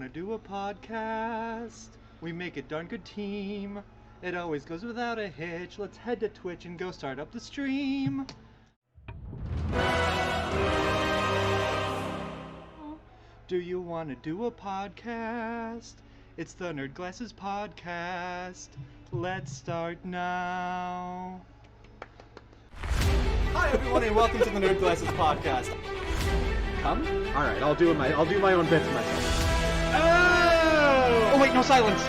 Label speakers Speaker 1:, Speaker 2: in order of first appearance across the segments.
Speaker 1: to do a podcast? We make a darn good team. It always goes without a hitch. Let's head to Twitch and go start up the stream. Do you want to do a podcast? It's the Nerd Glasses Podcast. Let's start now.
Speaker 2: Hi everyone, and welcome to the Nerd Glasses Podcast. Come? All right, I'll do my own bits myself. Oh wait, no silence.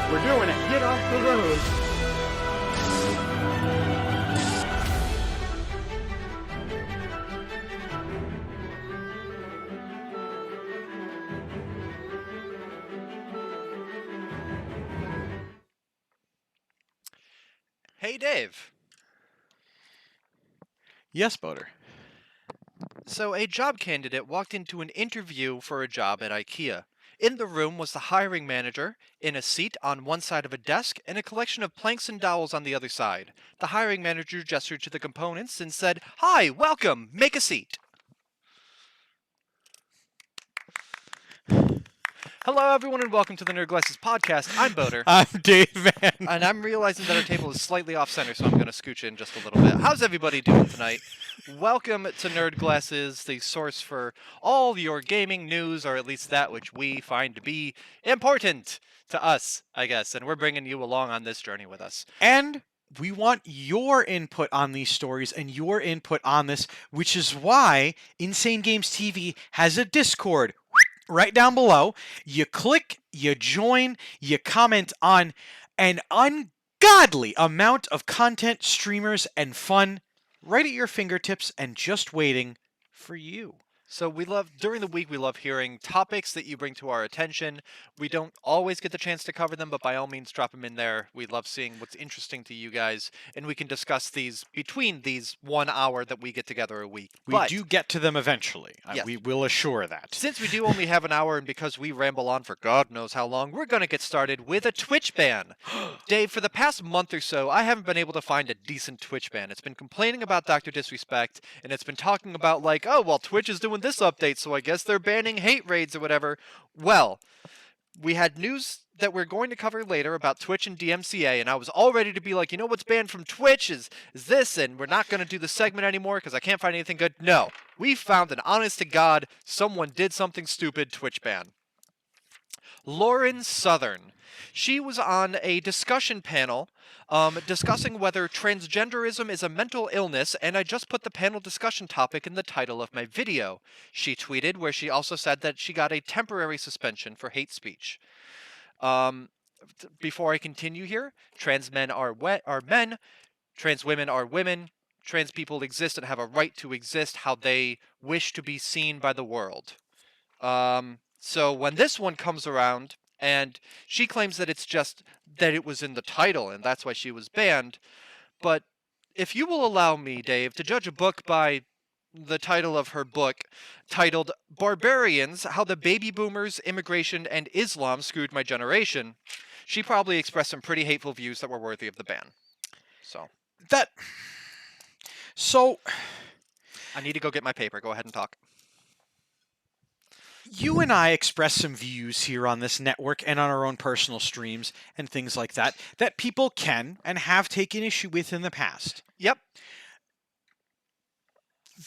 Speaker 2: We're doing it. Get off the road.
Speaker 3: Hey, Dave.
Speaker 4: Yes, Boater.
Speaker 3: So, a job candidate walked into an interview for a job at IKEA. In the room was the hiring manager, in a seat on one side of a desk, and a collection of planks and dowels on the other side. The hiring manager gestured to the components and said, "Hi, welcome, make a seat." Hello, everyone, and welcome to the Nerd Glasses Podcast. I'm Boater.
Speaker 4: I'm Dave Van.
Speaker 3: And I'm realizing that our table is slightly off-center, so I'm going to scooch in just a little bit. How's everybody doing tonight? Welcome to Nerd Glasses, the source for all your gaming news, or at least that which we find to be important to us, I guess. And we're bringing you along on this journey with us.
Speaker 4: And we want your input on these stories and your input on this, which is why Insane Games TV has a Discord right down below. You click, you join, you comment on an ungodly amount of content, streamers, and fun right at your fingertips and just waiting for you.
Speaker 3: So during the week, we love hearing topics that you bring to our attention. We don't always get the chance to cover them, but by all means, drop them in there. We love seeing what's interesting to you guys, and we can discuss these between these 1 hour that we get together a week.
Speaker 4: We do get to them eventually.
Speaker 3: Yes.
Speaker 4: We will assure that.
Speaker 3: Since we do only have an hour, and because we ramble on for God knows how long, we're going to get started with a Twitch ban. Dave, for the past month or so, I haven't been able to find a decent Twitch ban. It's been complaining about Dr. Disrespect, and it's been talking about like, oh, well, Twitch is doing this update, so I guess they're banning hate raids or whatever. Well, we had news that we're going to cover later about Twitch and DMCA, and I was all ready to be like, you know what's banned from Twitch is this, and we're not going to do the segment anymore because I can't find anything good. No, we found an honest-to-God, someone did something stupid Twitch ban. Lauren Southern. She was on a discussion panel discussing whether transgenderism is a mental illness, and I just put the panel discussion topic in the title of my video. She tweeted where she also said that she got a temporary suspension for hate speech. Before I continue here, trans men are men, trans women are women, trans people exist and have a right to exist how they wish to be seen by the world. So when this one comes around, and she claims that it's just that it was in the title and that's why she was banned. But if you will allow me, Dave, to judge a book by the title of her book, titled Barbarians, How the Baby Boomers, Immigration, and Islam Screwed My Generation, she probably expressed some pretty hateful views that were worthy of the ban. So I need to go get my paper. Go ahead and talk.
Speaker 4: You and I express some views here on this network and on our own personal streams and things like that people can and have taken issue with in the past.
Speaker 3: Yep.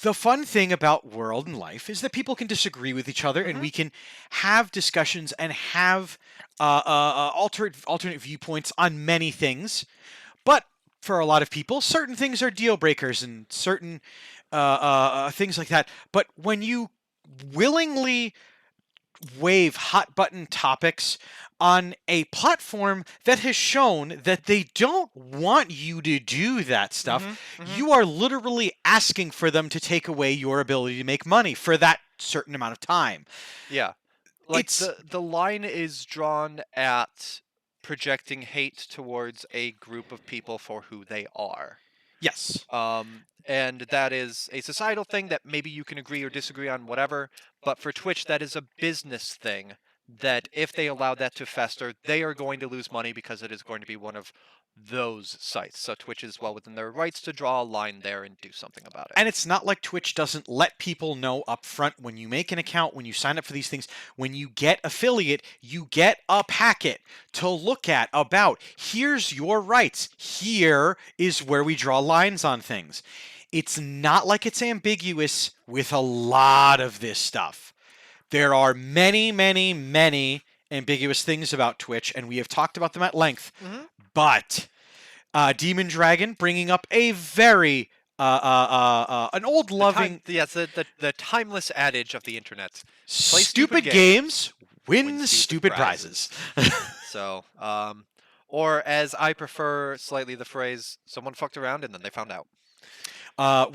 Speaker 4: The fun thing about world and life is that people can disagree with each other, and we can have discussions and have alternate viewpoints on many things. But for a lot of people, certain things are deal breakers and certain things like that. But when you willingly wave hot button topics on a platform that has shown that they don't want you to do that stuff, you are literally asking for them to take away your ability to make money for that certain amount of time.
Speaker 3: Yeah. Like the line is drawn at projecting hate towards a group of people for who they are.
Speaker 4: Yes.
Speaker 3: And that is a societal thing that maybe you can agree or disagree on, whatever. But for Twitch, that is a business thing that if they allow that to fester, they are going to lose money because it is going to be one of those sites. So Twitch is well within their rights to draw a line there and do something about it.
Speaker 4: And it's not like Twitch doesn't let people know up front when you make an account, when you sign up for these things, when you get affiliate, you get a packet to look at about here's your rights. Here is where we draw lines on things. It's not like it's ambiguous with a lot of this stuff. There are many, many, many ambiguous things about Twitch, and we have talked about them at length. But Demon Dragon bringing up a very an old loving
Speaker 3: The timeless adage of the internet:
Speaker 4: stupid games win stupid prizes.
Speaker 3: So, or as I prefer slightly the phrase, someone fucked around and then they found out.
Speaker 4: I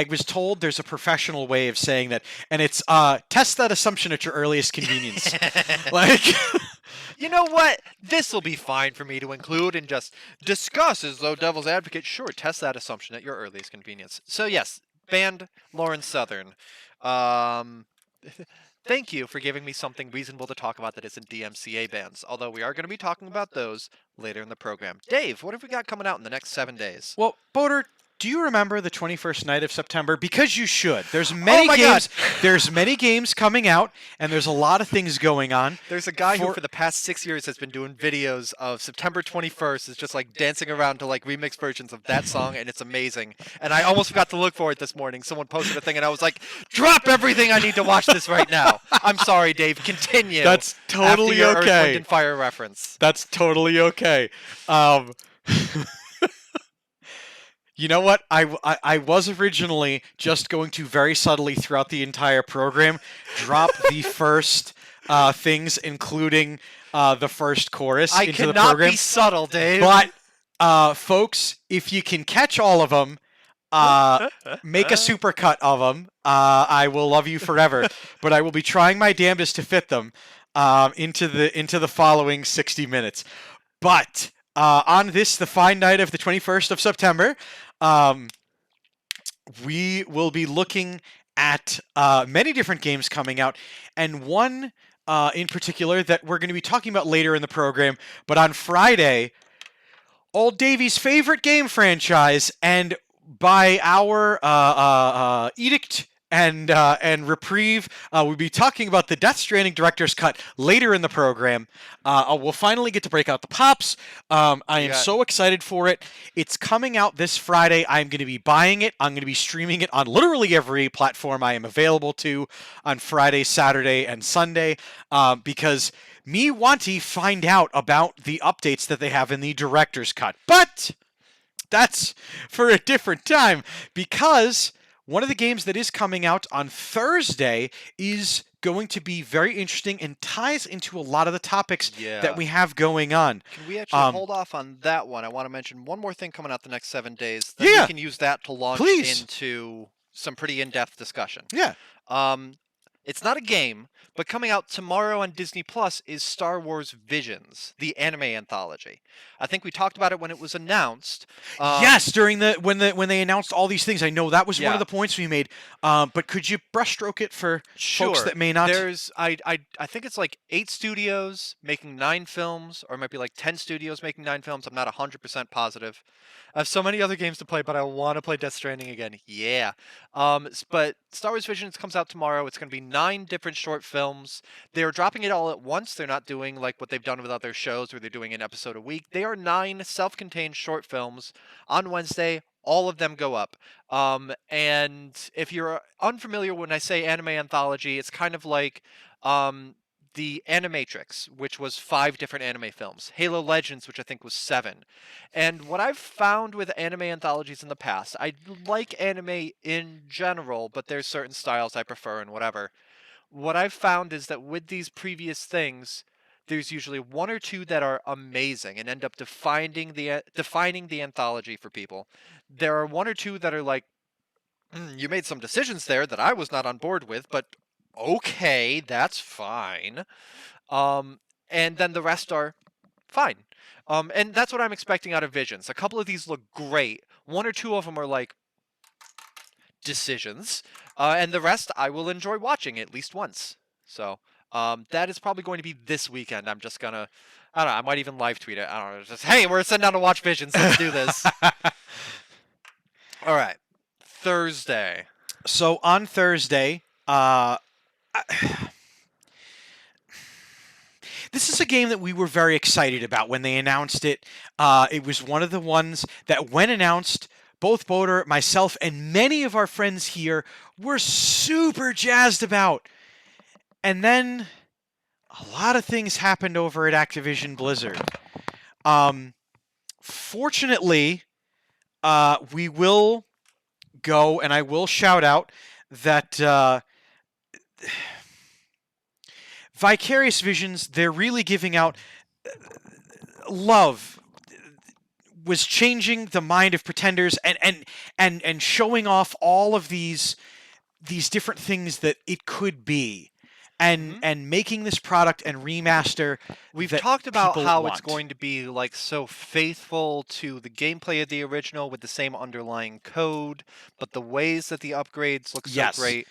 Speaker 4: was told there's a professional way of saying that, and it's test that assumption at your earliest convenience. Like,
Speaker 3: you know what? This will be fine for me to include and just discuss as though devil's advocate. Sure, test that assumption at your earliest convenience. So yes, banned Lauren Southern. Thank you for giving me something reasonable to talk about that isn't DMCA bans, although we are going to be talking about those later in the program. Dave, what have we got coming out in the next 7 days?
Speaker 4: well, Boder, do you remember the 21st night of September? Because you should. There's many games. There's many games coming out, and there's a lot of things going on.
Speaker 3: There's a guy who for the past 6 years has been doing videos of September 21st, is just like dancing around to like remix versions of that song, and it's amazing. And I almost forgot to look for it this morning. Someone posted a thing, and I was like, drop everything, I need to watch this right now. I'm sorry, Dave, continue.
Speaker 4: That's totally
Speaker 3: after your Earth,
Speaker 4: okay.
Speaker 3: Wind, and Fire reference.
Speaker 4: That's totally okay. You know what? I was originally just going to very subtly throughout the entire program drop the first things, including the first chorus into the program.
Speaker 3: I cannot be subtle, Dave.
Speaker 4: But folks, if you can catch all of them, make a supercut of them. I will love you forever. But I will be trying my damnedest to fit them into the following 60 minutes. But on this, the fine night of the 21st of September, we will be looking at many different games coming out, and one in particular that we're going to be talking about later in the program. But on Friday, old Davey's favorite game franchise, and by our edict and reprieve, we'll be talking about the Death Stranding Director's Cut later in the program. We'll finally get to break out the pops. I am so excited for it. It's coming out this Friday. I'm going to be buying it. I'm going to be streaming it on literally every platform I am available to on Friday, Saturday, and Sunday, because me want to find out about the updates that they have in the Director's Cut. But that's for a different time, because one of the games that is coming out on Thursday is going to be very interesting and ties into a lot of the topics that we have going on.
Speaker 3: Can we actually hold off on that one? I want to mention one more thing coming out the next 7 days. Then we can use that to launch into some pretty in-depth discussion.
Speaker 4: Yeah.
Speaker 3: It's not a game, but coming out tomorrow on Disney Plus is Star Wars Visions, the anime anthology. I think we talked about it when it was announced.
Speaker 4: Yes, during when they announced all these things. I know that was one of the points we made. But could you brushstroke it for folks that may not?
Speaker 3: There's I think it's like 8 studios making 9 films, or it might be like 10 studios making 9 films. I'm not 100% positive. I have so many other games to play, but I want to play Death Stranding again. Yeah. But Star Wars Visions comes out tomorrow. It's going to be 9 different short films. They're dropping it all at once. They're not doing like what they've done with other shows where they're doing an episode a week. They are 9 self-contained short films on Wednesday. All of them go up. And if you're unfamiliar when I say anime anthology, it's kind of like the Animatrix, which was 5 different anime films. Halo Legends, which I think was 7. And what I've found with anime anthologies in the past, I like anime in general, but there's certain styles I prefer and whatever. What I've found is that with these previous things, there's usually 1 or 2 that are amazing and end up defining the anthology for people. There are 1 or 2 that are like, you made some decisions there that I was not on board with, but okay, that's fine. And then the rest are fine. And that's what I'm expecting out of Visions. A couple of these look great. 1 or 2 of them are like decisions. And the rest I will enjoy watching at least once. So That is probably going to be this weekend. I'm just gonna, I don't know, I might even live tweet it. I don't know. Just, hey, we're sitting down to watch Visions. Let's do this. All right. Thursday.
Speaker 4: So on Thursday, this is a game that we were very excited about when they announced it. It was one of the ones that, when announced, both Boder, myself, and many of our friends here were super jazzed about. And then a lot of things happened over at Activision Blizzard. Fortunately, we will go, and I will shout out that Vicarious Visions, they're really giving out love, was changing the mind of pretenders and showing off all of these different things that it could be. And making this product and remaster.
Speaker 3: We've
Speaker 4: that
Speaker 3: talked about
Speaker 4: people
Speaker 3: how
Speaker 4: want.
Speaker 3: it's going to be like so faithful to the gameplay of the original with the same underlying code, but the ways that the upgrades look so
Speaker 4: Yes.
Speaker 3: great.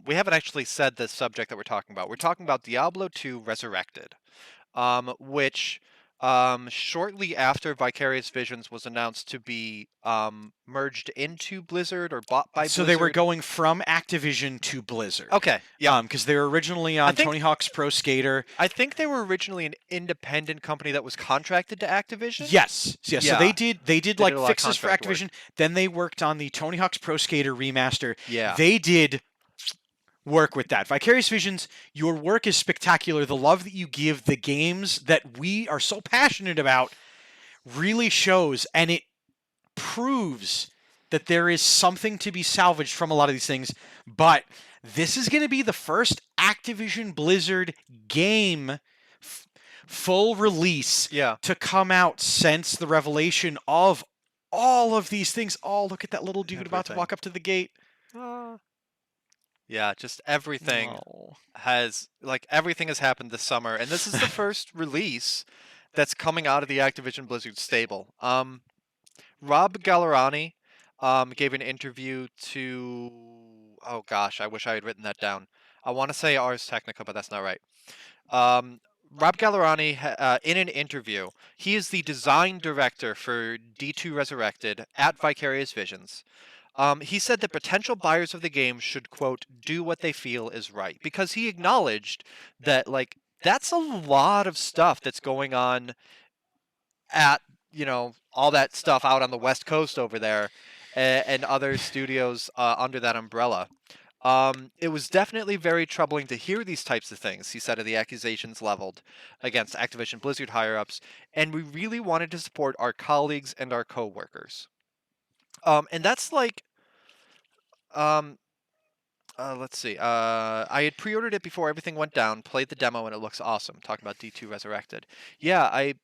Speaker 3: We haven't actually said the subject that we're talking about. We're talking about Diablo 2 Resurrected, which shortly after Vicarious Visions was announced to be merged into Blizzard or bought by Blizzard.
Speaker 4: So they were going from Activision to Blizzard.
Speaker 3: Okay, yeah.
Speaker 4: Because they were originally on
Speaker 3: think-
Speaker 4: Tony Hawk's Pro Skater.
Speaker 3: I think they were originally an independent company that was contracted to Activision.
Speaker 4: Yes. Yeah. So
Speaker 3: Yeah.
Speaker 4: they did
Speaker 3: did
Speaker 4: like
Speaker 3: a lot of
Speaker 4: fixes for
Speaker 3: contract work.
Speaker 4: Activision. Then they worked on the Tony Hawk's Pro Skater remaster.
Speaker 3: Yeah.
Speaker 4: They did work with that. Vicarious Visions, your work is spectacular. The love that you give the games that we are so passionate about really shows, and it proves that there is something to be salvaged from a lot of these things. But this is going to be the first Activision Blizzard game full release
Speaker 3: Yeah.
Speaker 4: to come out since the revelation of all of these things. Oh, look at that little dude about to
Speaker 3: Everything.
Speaker 4: walk up to the gate.
Speaker 3: Yeah, just everything
Speaker 4: No.
Speaker 3: everything has happened this summer, and this is the first release that's coming out of the Activision Blizzard stable. Rob Gallerani gave an interview to, oh gosh, I wish I had written that down. I want to say Ars Technica, but that's not right. Rob Gallerani, in an interview, he is the design director for D2 Resurrected at Vicarious Visions. He said that potential buyers of the game should, quote, do what they feel is right. Because he acknowledged that, like, that's a lot of stuff that's going on at, all that stuff out on the West Coast over there and other studios under that umbrella. It was definitely very troubling to hear these types of things, he said, of the accusations leveled against Activision Blizzard higher-ups, and we really wanted to support our colleagues and our co-workers. And that's like, let's see. I had pre-ordered it before everything went down, played the demo, and it looks awesome. Talking about D2 Resurrected. Yeah, I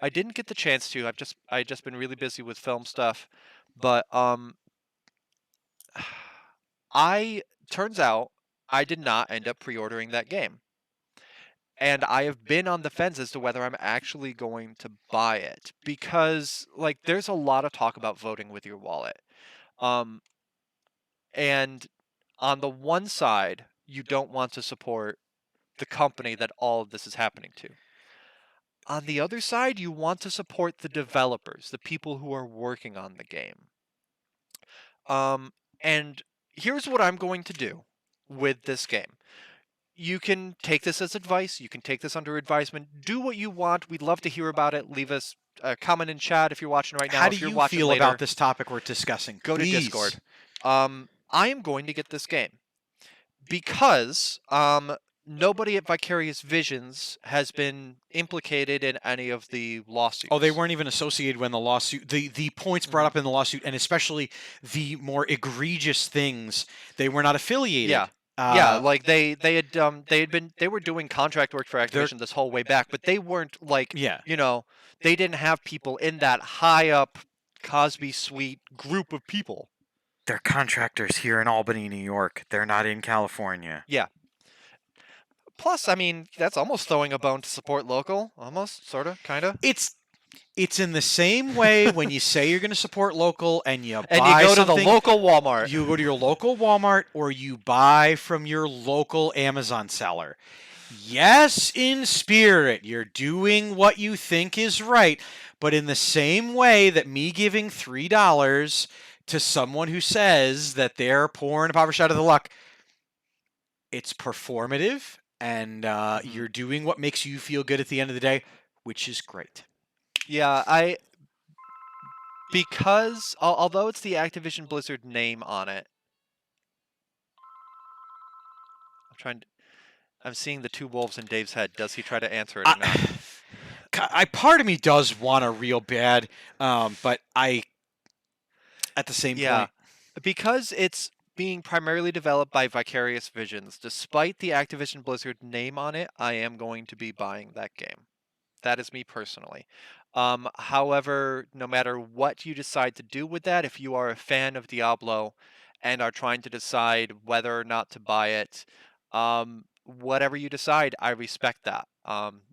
Speaker 3: didn't get the chance to. I just been really busy with film stuff, but turns out I did not end up pre-ordering that game. And I have been on the fence as to whether I'm actually going to buy it, because like there's a lot of talk about voting with your wallet. And on the one side, you don't want to support the company that all of this is happening to. On the other side, you want to support the developers, the people who are working on the game. And here's what I'm going to do with this game. You can take this as advice. You can take this under advisement. Do what you want. We'd love to hear about it. Leave us a comment in chat if you're watching right now.
Speaker 4: How
Speaker 3: if
Speaker 4: do
Speaker 3: you're
Speaker 4: you
Speaker 3: watching
Speaker 4: feel
Speaker 3: later,
Speaker 4: about this topic we're discussing?
Speaker 3: go to
Speaker 4: Please.
Speaker 3: Discord. I am going to get this game because nobody at Vicarious Visions has been implicated in any of the lawsuits.
Speaker 4: Oh, they weren't even associated when the lawsuit, the points brought up in the lawsuit, and especially the more egregious things, they were not affiliated.
Speaker 3: Yeah. Yeah, like they were doing contract work for Activision this whole way back, but they weren't like,
Speaker 4: Yeah.
Speaker 3: They didn't have people in that high up Cosby Suite group of people.
Speaker 4: They're contractors here in Albany, New York. They're not in California.
Speaker 3: Yeah. Plus, I mean, that's almost throwing a bone to support local. Almost, sort of, kind of.
Speaker 4: It's in the same way when you say you're going to support local and you
Speaker 3: And
Speaker 4: buy
Speaker 3: you go to the
Speaker 4: something,
Speaker 3: local Walmart.
Speaker 4: You go to your local Walmart or you buy from your local Amazon seller. Yes, in spirit, you're doing what you think is right, but in the same way that me giving $3 to someone who says that they're poor and impoverished out of the luck, it's performative, and
Speaker 3: Mhm.
Speaker 4: you're doing what makes you feel good at the end of the day, which is great.
Speaker 3: Yeah, because although it's the Activision Blizzard name on it, I'm seeing the two wolves in Dave's head. Does he try to answer it or not?
Speaker 4: Part of me does want a real bad, but at the same
Speaker 3: Yeah,
Speaker 4: point,
Speaker 3: because it's being primarily developed by Vicarious Visions, despite the Activision Blizzard name on it, I am going to be buying that game. That is me personally. However, no matter what you decide to do with that, if you are a fan of Diablo and are trying to decide whether or not to buy it, whatever you decide, I respect that.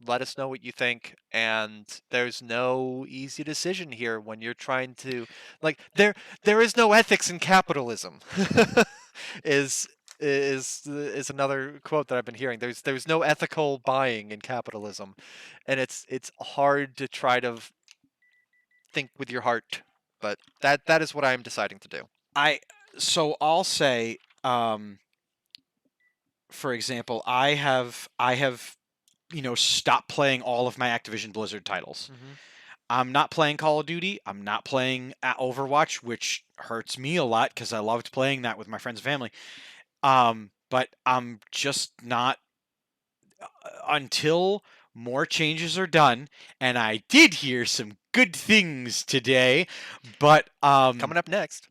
Speaker 3: Let us know what you think, and there's no easy decision here when you're trying to, like, there is no ethics in capitalism. is is another quote that I've been hearing. There's no ethical buying in capitalism, and it's hard to try to think with your heart, but that is what I am deciding to do.
Speaker 4: I so I'll say, for example, I have stopped playing all of my Activision Blizzard titles.
Speaker 3: Hmm.
Speaker 4: I'm not playing Call of Duty. I'm not playing Overwatch, which hurts me a lot because I loved playing that with my friends and family. But I'm just not until more changes are done. And I did hear some good things today, but
Speaker 3: Coming up next.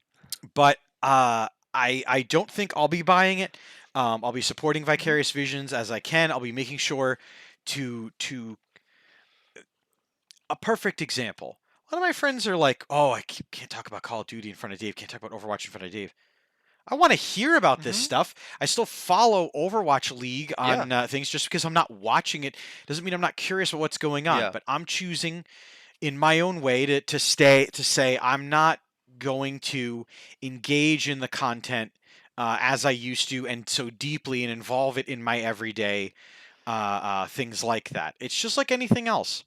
Speaker 4: but I don't think I'll be buying it. I'll be supporting
Speaker 3: Hmm.
Speaker 4: Vicarious Visions as I can. I'll be making sure to a perfect example. A lot of my friends are like, "Oh, I can't talk about Call of Duty in front of Dave. Can't talk about Overwatch in front of Dave." I want to hear about this
Speaker 3: Hmm.
Speaker 4: stuff. I still follow Overwatch League
Speaker 3: Yeah,
Speaker 4: on things. Just because I'm not watching it doesn't mean I'm not curious about what's going on.
Speaker 3: yeah.
Speaker 4: But I'm choosing in my own way to say I'm not going to engage in the content as I used to and so deeply and involve it in my everyday things like that. It's just like anything else.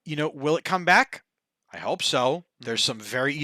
Speaker 4: Will it come back? I hope so.
Speaker 3: Hmm.
Speaker 4: There are some very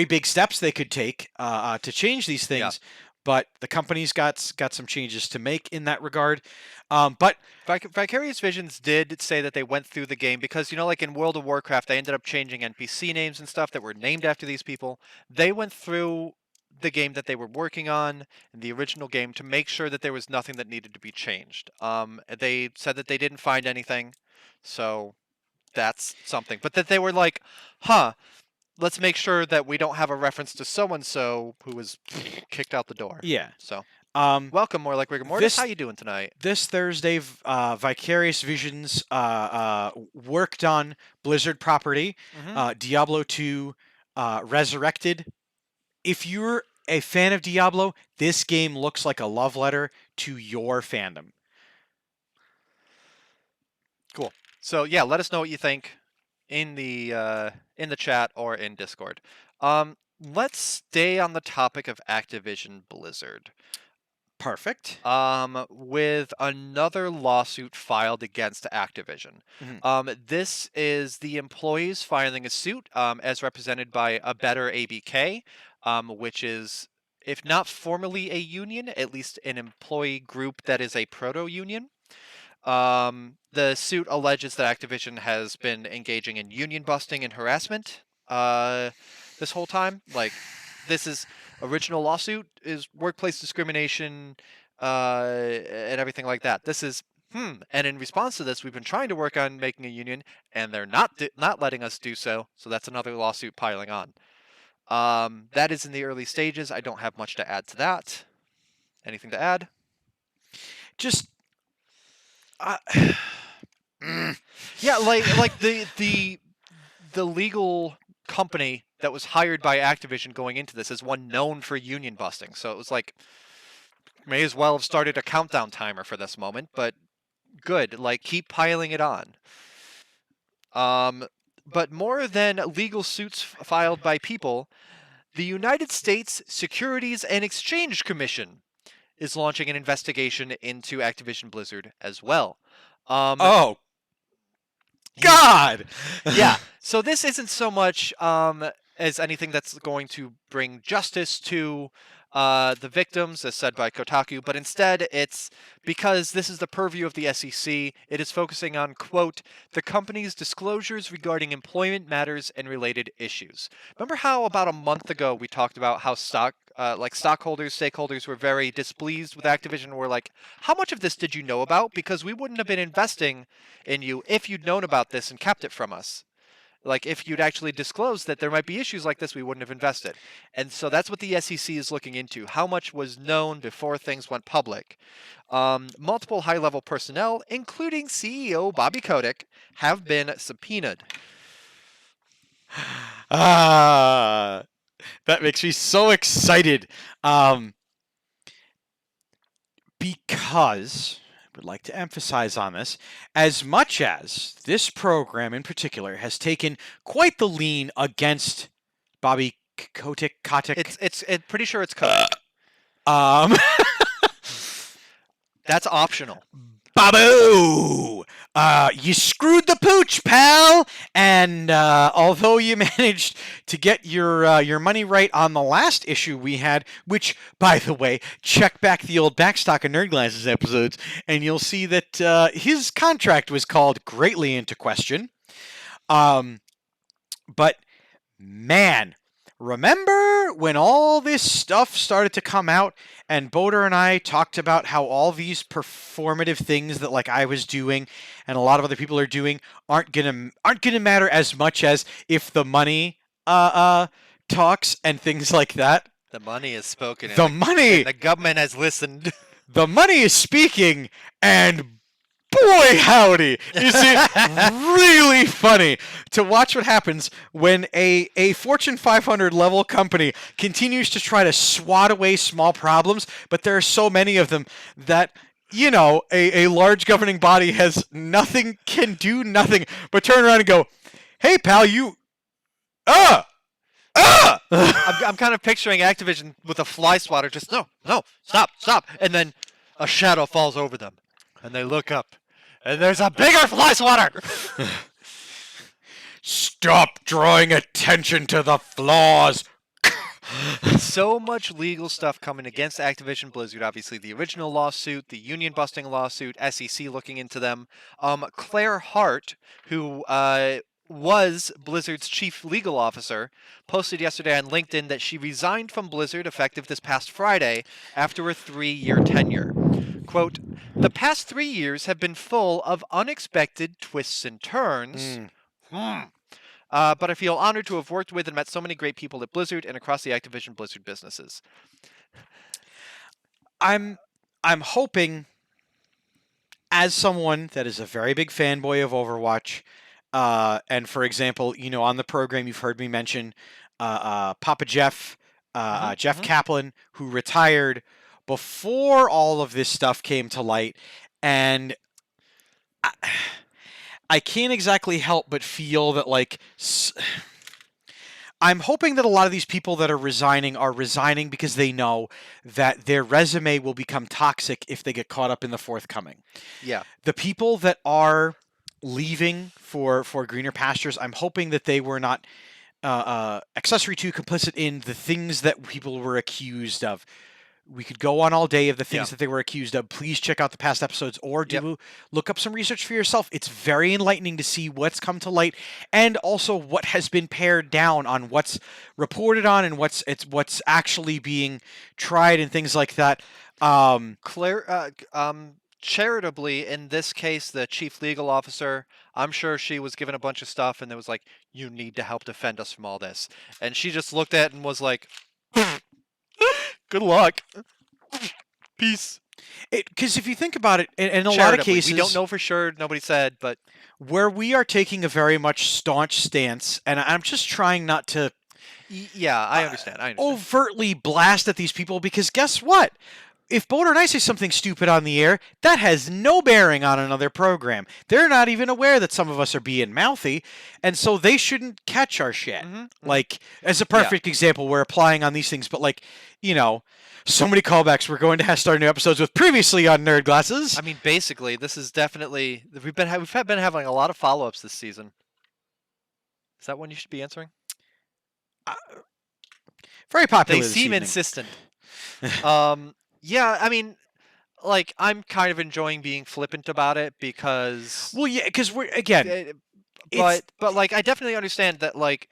Speaker 4: big steps they could take to change these
Speaker 3: Yeah.
Speaker 4: things, but the company's got some changes to make in that regard. But
Speaker 3: Vicarious Visions did say that they went through the game because, like in World of Warcraft, they ended up changing NPC names and stuff that were named after these people. They went through the game that they were working on in the original game to make sure that there was nothing that needed to be changed. They said that they didn't find anything, so that's something. But that they were like, huh, let's make sure that we don't have a reference to so and so who was kicked out the door.
Speaker 4: yeah,
Speaker 3: So
Speaker 4: um,
Speaker 3: welcome, more like rigor mortis. How
Speaker 4: this
Speaker 3: you doing tonight?
Speaker 4: this Thursday, Vicarious Visions worked on Blizzard property,
Speaker 3: Hmm.
Speaker 4: Diablo 2 Resurrected. If you're a fan of Diablo, this game looks like a love letter to your fandom.
Speaker 3: Cool. So yeah, let us know what you think in the chat or in Discord. Let's stay on the topic of Activision Blizzard.
Speaker 4: Perfect.
Speaker 3: With another lawsuit filed against Activision.
Speaker 4: Mhm.
Speaker 3: This is the employees filing a suit, as represented by a Better ABK, which is, if not formally a union, at least an employee group that is a proto-union. The suit alleges that Activision has been engaging in union busting and harassment this whole time. Like, this is original lawsuit is workplace discrimination and everything like that. This is and in response to this, we've been trying to work on making a union, and they're not letting us do so. So that's another lawsuit piling on. That is in the early stages. I don't have much to add to that. Anything to add?
Speaker 4: Just uh, mm,
Speaker 3: Yeah, like the legal company that was hired by Activision going into this is one known for union busting. So it was like, may as well have started a countdown timer for this moment, but good. Like, keep piling it on. But more than legal suits filed by people, the United States Securities and Exchange Commission is launching an investigation into Activision Blizzard as well.
Speaker 4: Oh, God!
Speaker 3: Yeah. So this isn't so much as anything that's going to bring justice to the victims, as said by Kotaku, but instead it's because this is the purview of the SEC. It is focusing on, quote, the company's disclosures regarding employment matters and related issues. Remember how about a month ago we talked about how stockholders, stakeholders were very displeased with Activision. Were like, how much of this did you know about? Because we wouldn't have been investing in you if you'd known about this and kept it from us. Like, if you'd actually disclosed that there might be issues like this, we wouldn't have invested. And so that's what the SEC is looking into. How much was known before things went public? Multiple high-level personnel, including CEO Bobby Kotick, have been subpoenaed.
Speaker 4: That makes me so excited. Because I would like to emphasize on this, as much as this program in particular has taken quite the lean against Bobby Kotick.
Speaker 3: It's pretty sure it's Kotick. That's optional.
Speaker 4: Babu! You screwed the pooch, pal! And although you managed to get your money right on the last issue we had, which, by the way, check back the old Backstock of Nerd Glasses episodes, and you'll see that his contract was called greatly into question. But, man, remember when all this stuff started to come out and Boder and I talked about how all these performative things that like I was doing and a lot of other people are doing aren't gonna matter as much as if the money talks and things like that.
Speaker 3: The money is spoken.
Speaker 4: The
Speaker 3: government has listened.
Speaker 4: The money is speaking, and boy howdy, is it really funny to watch what happens when a Fortune 500 level company continues to try to swat away small problems, but there are so many of them that, you know, a large governing body can do nothing but turn around and go, hey pal,
Speaker 3: I'm kind of picturing Activision with a fly swatter, just no, stop, and then a shadow falls over them, and they look up. And there's a bigger fly swatter!
Speaker 4: Stop drawing attention to the flaws!
Speaker 3: So much legal stuff coming against Activision Blizzard. Obviously, the original lawsuit, the union-busting lawsuit, SEC looking into them. Claire Hart, who was Blizzard's chief legal officer, posted yesterday on LinkedIn that she resigned from Blizzard effective this past Friday after a 3-year tenure. Quote, the past 3 years have been full of unexpected twists and turns. But I feel honored to have worked with and met so many great people at Blizzard and across the Activision Blizzard businesses.
Speaker 4: I'm hoping, as someone that is a very big fanboy of Overwatch, and for example, you know, on the program you've heard me mention Papa Jeff, Jeff Kaplan, who retired before all of this stuff came to light, and I can't exactly help but feel that, like, I'm hoping that a lot of these people that are resigning because they know that their resume will become toxic if they get caught up in the forthcoming.
Speaker 3: Yeah.
Speaker 4: The people that are leaving for greener pastures, I'm hoping that they were not accessory to, complicit in the things that people were accused of. We could go on all day of the things that they were accused of. Please check out the past episodes or look up some research for yourself. It's very enlightening to see what's come to light and also what has been pared down on what's reported on and what's actually being tried and things like that.
Speaker 3: Charitably, in this case, the chief legal officer, I'm sure she was given a bunch of stuff and it was like, you need to help defend us from all this. And she just looked at it and was like, good luck. Peace.
Speaker 4: Because if you think about it, in a lot of cases...
Speaker 3: We don't know for sure, nobody said, but...
Speaker 4: Where we are taking a very much staunch stance, and I'm just trying not to...
Speaker 3: Yeah, I understand.
Speaker 4: Overtly blast at these people, because guess what? if Boner and I say something stupid on the air, that has no bearing on another program. They're not even aware that some of us are being mouthy, and so they shouldn't catch our shit. Like, as a perfect example, we're applying on these things, but like, so many callbacks. We're going to have start new episodes with previously on Nerd Glasses.
Speaker 3: I mean, basically, this is definitely we've been having a lot of follow-ups this season. Is that one you should be answering?
Speaker 4: Very popular.
Speaker 3: They
Speaker 4: this
Speaker 3: seem
Speaker 4: evening.
Speaker 3: insistent. Yeah, I mean, like, I'm kind of enjoying being flippant about it because.
Speaker 4: Well, yeah, because we're again.
Speaker 3: But like, I definitely understand that, like,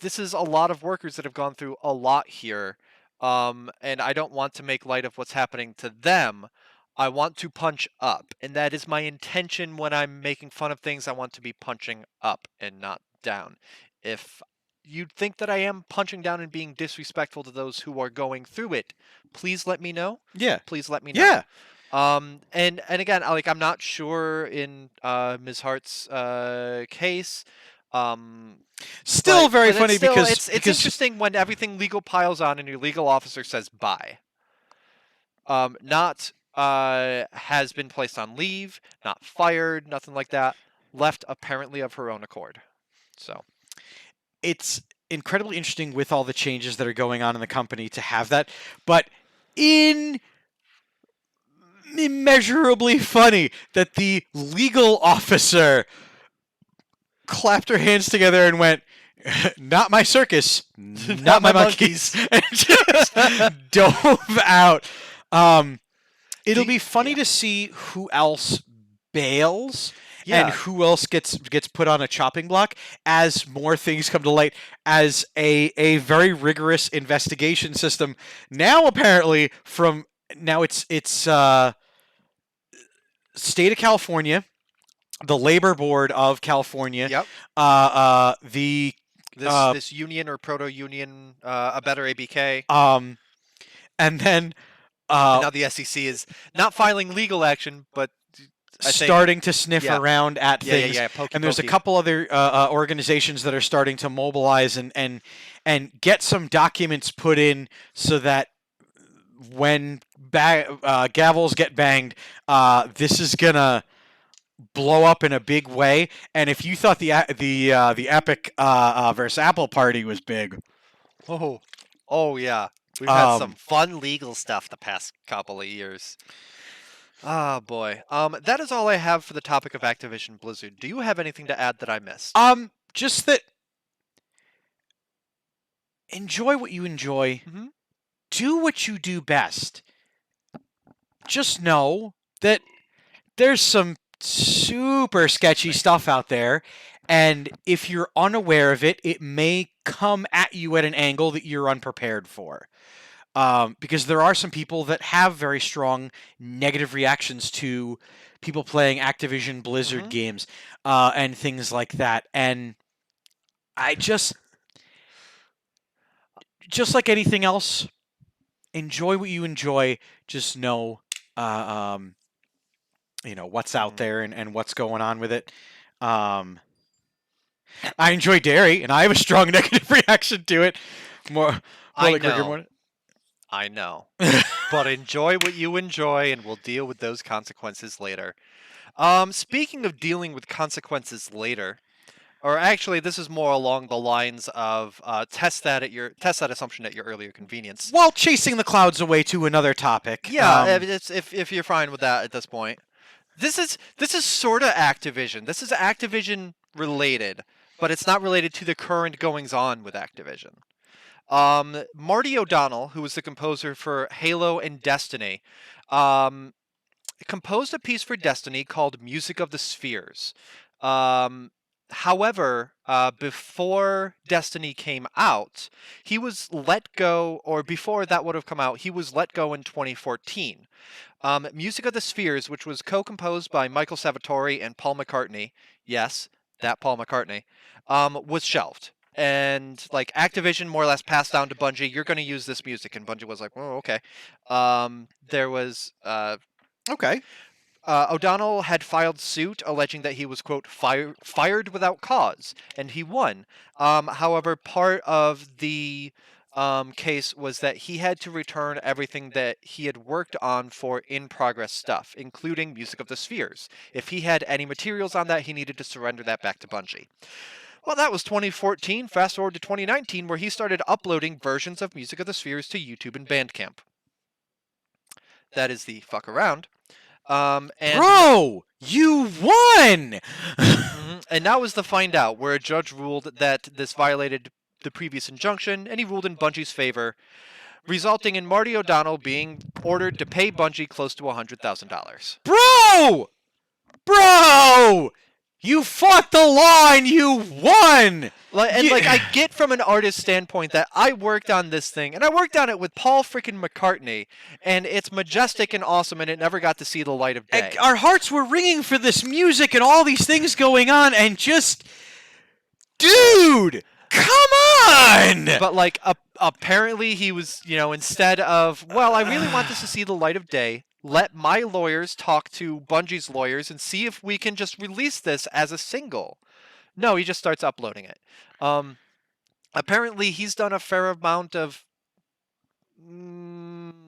Speaker 3: this is a lot of workers that have gone through a lot here, and I don't want to make light of what's happening to them. I want to punch up, and that is my intention when I'm making fun of things. I want to be punching up and not down. If you think that I am punching down and being disrespectful to those who are going through it, please let me know.
Speaker 4: Yeah.
Speaker 3: Please let me know.
Speaker 4: Yeah.
Speaker 3: And again, like, I'm not sure in Ms. Hart's case.
Speaker 4: Still very
Speaker 3: but
Speaker 4: funny
Speaker 3: still,
Speaker 4: because
Speaker 3: it's interesting when everything legal piles on and your legal officer says bye. Not has been placed on leave, not fired, nothing like that. Left apparently of her own accord. So
Speaker 4: it's incredibly interesting with all the changes that are going on in the company to have that, but immeasurably funny that the legal officer clapped her hands together and went, "Not my circus, not my monkeys," and just dove out. It'll be funny to see who else bails and who else gets put on a chopping block as more things come to light, as a very rigorous investigation system now apparently from now it's state of California, the Labor Board of California,
Speaker 3: this union or proto-union, a better ABK,
Speaker 4: and then
Speaker 3: and now the SEC is not filing legal action, but
Speaker 4: starting to sniff around at things.
Speaker 3: And
Speaker 4: there's a couple other organizations that are starting to mobilize and get some documents put in so that when gavels get banged, this is gonna blow up in a big way. And if you thought the Epic versus Apple party was big,
Speaker 3: oh yeah, we've had some fun legal stuff the past couple of years. Oh boy. That is all I have for the topic of Activision Blizzard. Do you have anything to add that I missed?
Speaker 4: Just that enjoy what you enjoy. Do what you do best. Just know that there's some super sketchy stuff out there, and if you're unaware of it, it may come at you at an angle that you're unprepared for. Because there are some people that have very strong negative reactions to people playing Activision Blizzard games and things like that. And I just like anything else, enjoy what you enjoy. Just know, what's out there and what's going on with it. I enjoy dairy, and I have a strong negative reaction to it.
Speaker 3: I know. But enjoy what you enjoy, and we'll deal with those consequences later. Speaking of dealing with consequences later, or actually, this is more along the lines of test that assumption at your earlier convenience.
Speaker 4: While chasing the clouds away to another topic.
Speaker 3: Yeah, if you're fine with that at this point. This is sort of Activision. This is Activision related, but it's not related to the current goings on with Activision. Marty O'Donnell, who was the composer for Halo and Destiny, composed a piece for Destiny called Music of the Spheres. However, before Destiny came out, he was let go, or before that would have come out, he was let go in 2014. Music of the Spheres, which was co-composed by Michael Salvatore and Paul McCartney, yes, that Paul McCartney, was shelved. And like Activision more or less passed down to Bungie, you're going to use this music, and Bungie was like, "Oh, okay." There was O'Donnell had filed suit alleging that he was, quote, fired without cause, and he won. However, part of the case was that he had to return everything that he had worked on for in-progress stuff, including Music of the Spheres. If he had any materials on that, he needed to surrender that back to Bungie. Well, that was 2014. Fast forward to 2019, where he started uploading versions of Music of the Spheres to YouTube and Bandcamp. That is the fuck around. And
Speaker 4: Bro, you won!
Speaker 3: and now is the find out, where a judge ruled that this violated the previous injunction, and he ruled in Bungie's favor, resulting in Marty O'Donnell being ordered to pay Bungie close to $100,000.
Speaker 4: Bro! You fought the law and you won!
Speaker 3: I get from an artist standpoint that I worked on this thing, and I worked on it with Paul freaking McCartney, and it's majestic and awesome, and it never got to see the light of day.
Speaker 4: Our hearts were ringing for this music and all these things going on, and just... Dude! Come on!
Speaker 3: But, apparently he was, instead of, well, I really want this to see the light of day, let my lawyers talk to Bungie's lawyers and see if we can just release this as a single. No, he just starts uploading it. Apparently he's done a fair amount of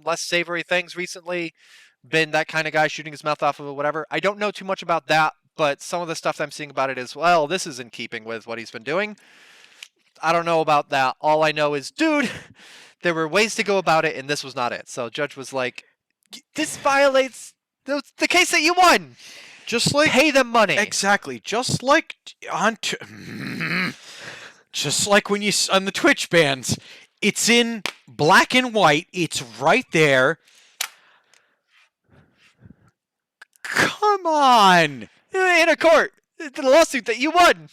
Speaker 3: less savory things recently, been that kind of guy shooting his mouth off of it, whatever. I don't know too much about that, but some of the stuff that I'm seeing about it is, well, this is in keeping with what he's been doing. I don't know about that. All I know is, dude, there were ways to go about it, and this was not it. So judge was like, this violates the case that you won.
Speaker 4: Just like...
Speaker 3: Pay them money.
Speaker 4: Exactly. Just like when you on the Twitch bans, it's in black and white. It's right there. Come on.
Speaker 3: In a court. The lawsuit that you won.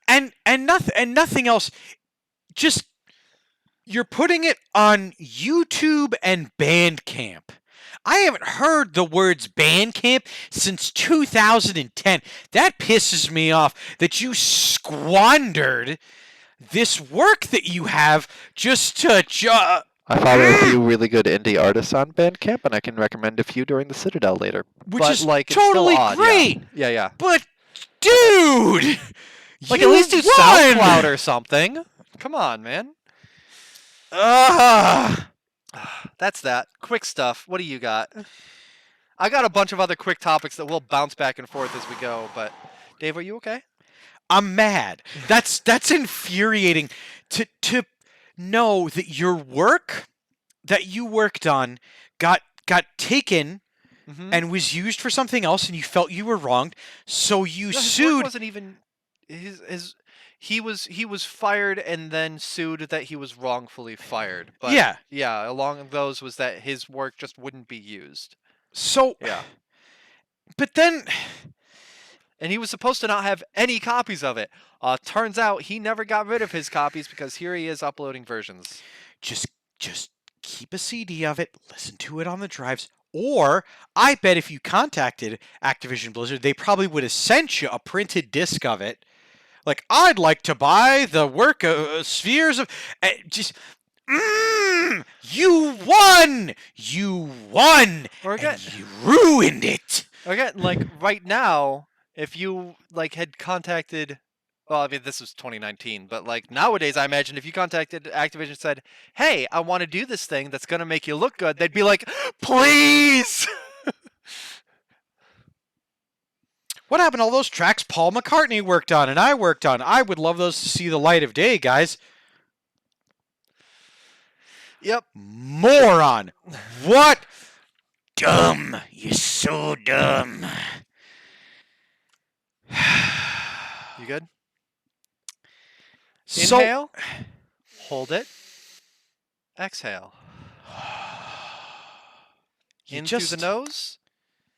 Speaker 4: And nothing else. Just you're putting it on YouTube and Bandcamp. I haven't heard the words Bandcamp since 2010. That pisses me off that you squandered this work that you have just to...
Speaker 3: I follow a few really good indie artists on Bandcamp, and I can recommend a few during the Citadel later.
Speaker 4: Which is totally great.
Speaker 3: Yeah.
Speaker 4: But, dude...
Speaker 3: at least do SoundCloud or something. Come on, man. That's that. Quick stuff. What do you got? I got a bunch of other quick topics that we'll bounce back and forth as we go, but Dave, are you okay?
Speaker 4: I'm mad. That's infuriating to know that your work that you worked on got taken and was used for something else, and you felt you were wronged, so you sued.
Speaker 3: His work wasn't even he was fired and then sued that he was wrongfully fired. But yeah, along those was that his work just wouldn't be used.
Speaker 4: So
Speaker 3: yeah,
Speaker 4: but then,
Speaker 3: and he was supposed to not have any copies of it. Turns out he never got rid of his copies because here he is uploading versions.
Speaker 4: Just keep a CD of it, listen to it on the drives. Or, I bet if you contacted Activision Blizzard, they probably would have sent you a printed disc of it. Like, I'd like to buy the work of Spheres of... you won! You won!
Speaker 3: Or again,
Speaker 4: and you ruined it!
Speaker 3: Or again, right now, if you, had contacted... Well, I mean, this was 2019, but, nowadays, I imagine if you contacted Activision and said, hey, I want to do this thing that's going to make you look good, they'd be like, please!
Speaker 4: What happened to all those tracks Paul McCartney worked on and I worked on? I would love those to see the light of day, guys.
Speaker 3: Yep.
Speaker 4: Moron. What? Dumb. You're so dumb.
Speaker 3: You good?
Speaker 4: So,
Speaker 3: inhale. Hold it. Exhale. In through the nose.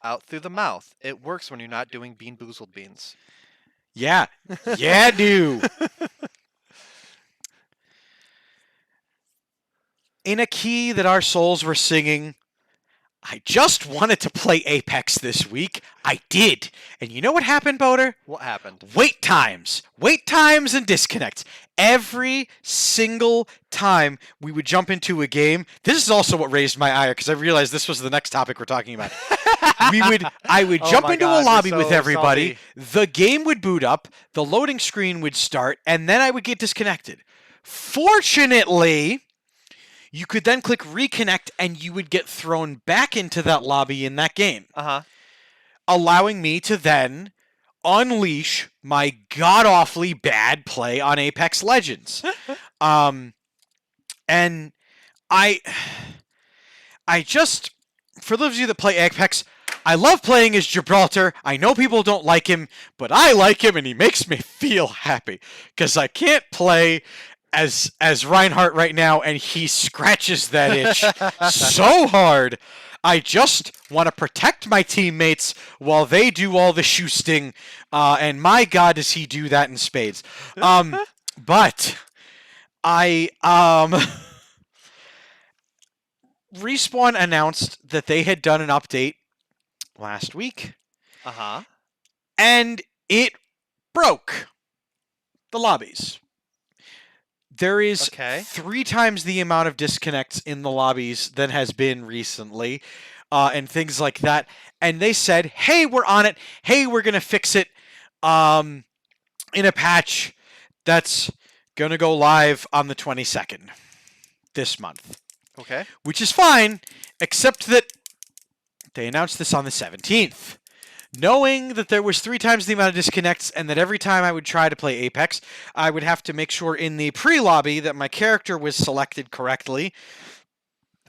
Speaker 3: Out through the mouth. It works when you're not doing Bean Boozled beans.
Speaker 4: Yeah. Yeah, dude. In a key that our souls were singing, I just wanted to play Apex this week. I did. And you know what happened, Boater?
Speaker 3: What happened?
Speaker 4: Wait times. Wait times and disconnects. Every single time we would jump into a game, this is also what raised my ire, because I realized this was the next topic we're talking about. I would jump into a lobby with everybody, the game would boot up, the loading screen would start, and then I would get disconnected. Fortunately, you could then click reconnect and you would get thrown back into that lobby in that game, allowing me to then unleash my god-awfully bad play on Apex Legends. And I just, for those of you that play Apex, I love playing as Gibraltar. I know people don't like him, but I like him and he makes me feel happy. Because I can't play as Reinhardt right now and he scratches that itch so hard. I just want to protect my teammates while they do all the shoosting. And my god, does he do that in spades. But I... Respawn announced that they had done an update last week. And it broke the lobbies. There is 3 times the amount of disconnects in the lobbies than has been recently, and things like that. And they said, hey, we're on it. Hey, we're going to fix it in a patch that's going to go live on the 22nd this month.
Speaker 3: Okay.
Speaker 4: Which is fine, except that they announced this on the 17th. Knowing that there was 3 times the amount of disconnects and that every time I would try to play Apex, I would have to make sure in the pre-lobby that my character was selected correctly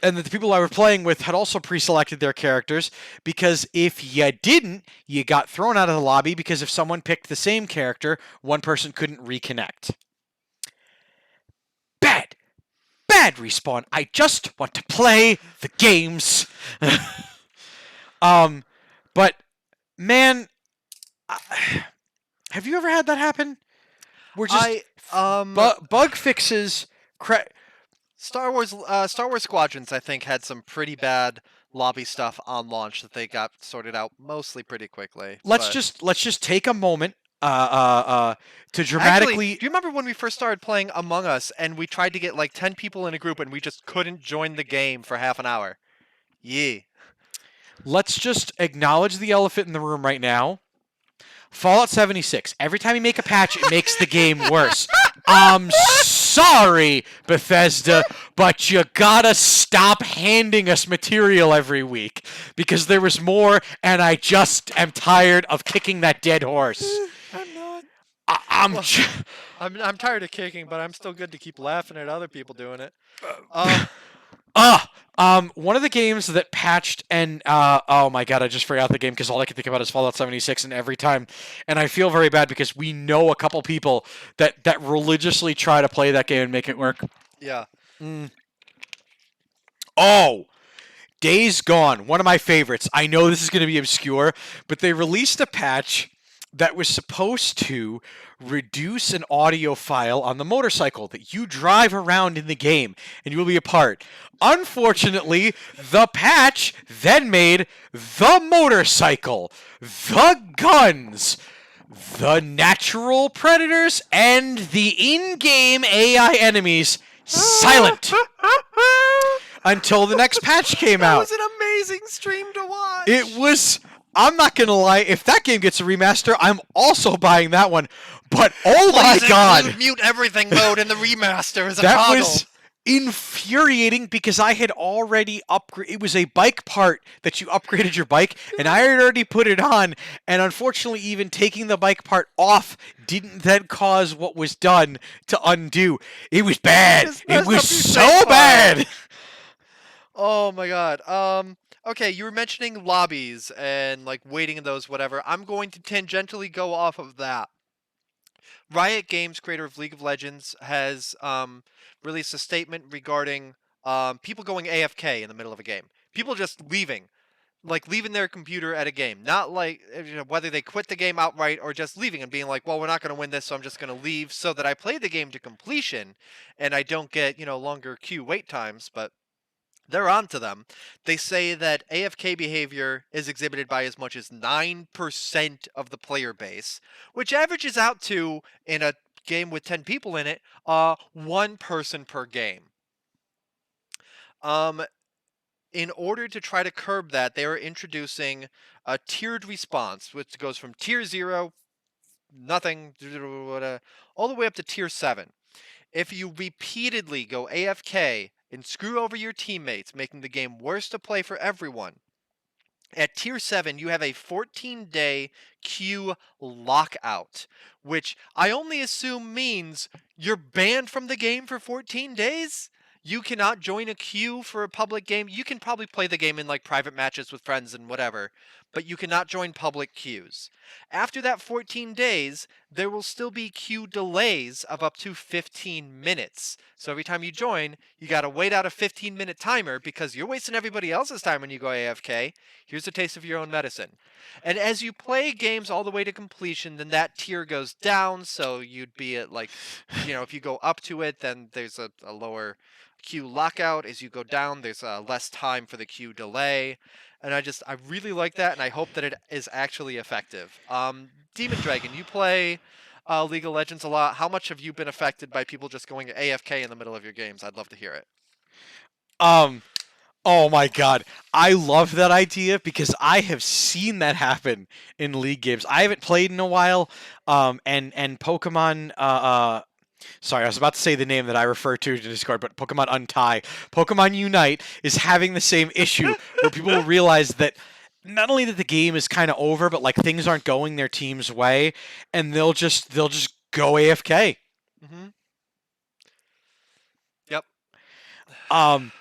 Speaker 4: and that the people I were playing with had also pre-selected their characters, because if you didn't, you got thrown out of the lobby because if someone picked the same character, one person couldn't reconnect. Bad Respawn. I just want to play the games. But man, have you ever had that happen? We're just bug fixes.
Speaker 3: Star Wars Squadrons, I think, had some pretty bad lobby stuff on launch that they got sorted out mostly pretty quickly.
Speaker 4: Let's just take a moment to dramatically.
Speaker 3: Actually, do you remember when we first started playing Among Us and we tried to get like 10 people in a group and we just couldn't join the game for half an hour? Yeah.
Speaker 4: Let's just acknowledge the elephant in the room right now. Fallout 76. Every time you make a patch, it makes the game worse. I'm sorry, Bethesda, but you gotta stop handing us material every week because there was more, and I just am tired of kicking that dead horse.
Speaker 3: I'm not. I'm tired of kicking, but I'm still good to keep laughing at other people doing it.
Speaker 4: One of the games that patched and oh my god, I just forgot the game because all I can think about is Fallout 76 and every time, and I feel very bad because we know a couple people that religiously try to play that game and make it work.
Speaker 3: Yeah.
Speaker 4: Oh, Days Gone, one of my favorites. I know this is going to be obscure, but they released a patch that was supposed to reduce an audio file on the motorcycle that you drive around in the game, and you will be a part. Unfortunately, the patch then made the motorcycle, the guns, the natural predators, and the in-game AI enemies silent until the next patch came out.
Speaker 3: That was an amazing stream to watch.
Speaker 4: It was... I'm not going to lie, if that game gets a remaster, I'm also buying that one. But oh my god!
Speaker 3: Mute everything mode in the remaster as a
Speaker 4: that
Speaker 3: toggle.
Speaker 4: Was infuriating because I had already upgraded. It was a bike part that you upgraded your bike, and I had already put it on. And unfortunately, even taking the bike part off didn't then cause what was done to undo. It was bad. It was so bad.
Speaker 3: Oh my god. Okay, you were mentioning lobbies and like waiting in those, whatever. I'm going to tangentially go off of that. Riot Games, creator of League of Legends, has released a statement regarding people going AFK in the middle of a game. People just leaving their computer at a game. Not like whether they quit the game outright or just leaving and being like, well, we're not going to win this, so I'm just going to leave so that I play the game to completion and I don't get, longer queue wait times, but they're on to them. They say that AFK behavior is exhibited by as much as 9% of the player base, which averages out to, in a game with 10 people in it, 1 person per game. In order to try to curb that, they are introducing a tiered response, which goes from tier 0, nothing, all the way up to tier 7. if you repeatedly go AFK and screw over your teammates, making the game worse to play for everyone, at Tier 7, you have a 14-day queue lockout, which I only assume means you're banned from the game for 14 days? You cannot join a queue for a public game. You can probably play the game in like private matches with friends and whatever, but you cannot join public queues. After that 14 days, there will still be queue delays of up to 15 minutes. So every time you join, you gotta wait out a 15-minute timer because you're wasting everybody else's time when you go AFK. Here's a taste of your own medicine. And as you play games all the way to completion, then that tier goes down, so you'd be at like, if you go up to it, then there's a lower queue lockout. As you go down, there's less time for the queue delay. And I really like that, and I hope that it is actually effective. Demon Dragon, you play League of Legends a lot. How much have you been affected by people just going AFK in the middle of your games? I'd love to hear it.
Speaker 4: Oh my god. I love that idea because I have seen that happen in League games. I haven't played in a while, and Pokemon, sorry, I was about to say the name that I refer to in Discord, but Pokemon Untie. Pokemon Unite is having the same issue where people will realize that not only that the game is kind of over, but like things aren't going their team's way, and they'll just go AFK.
Speaker 3: Mm-hmm. Yep.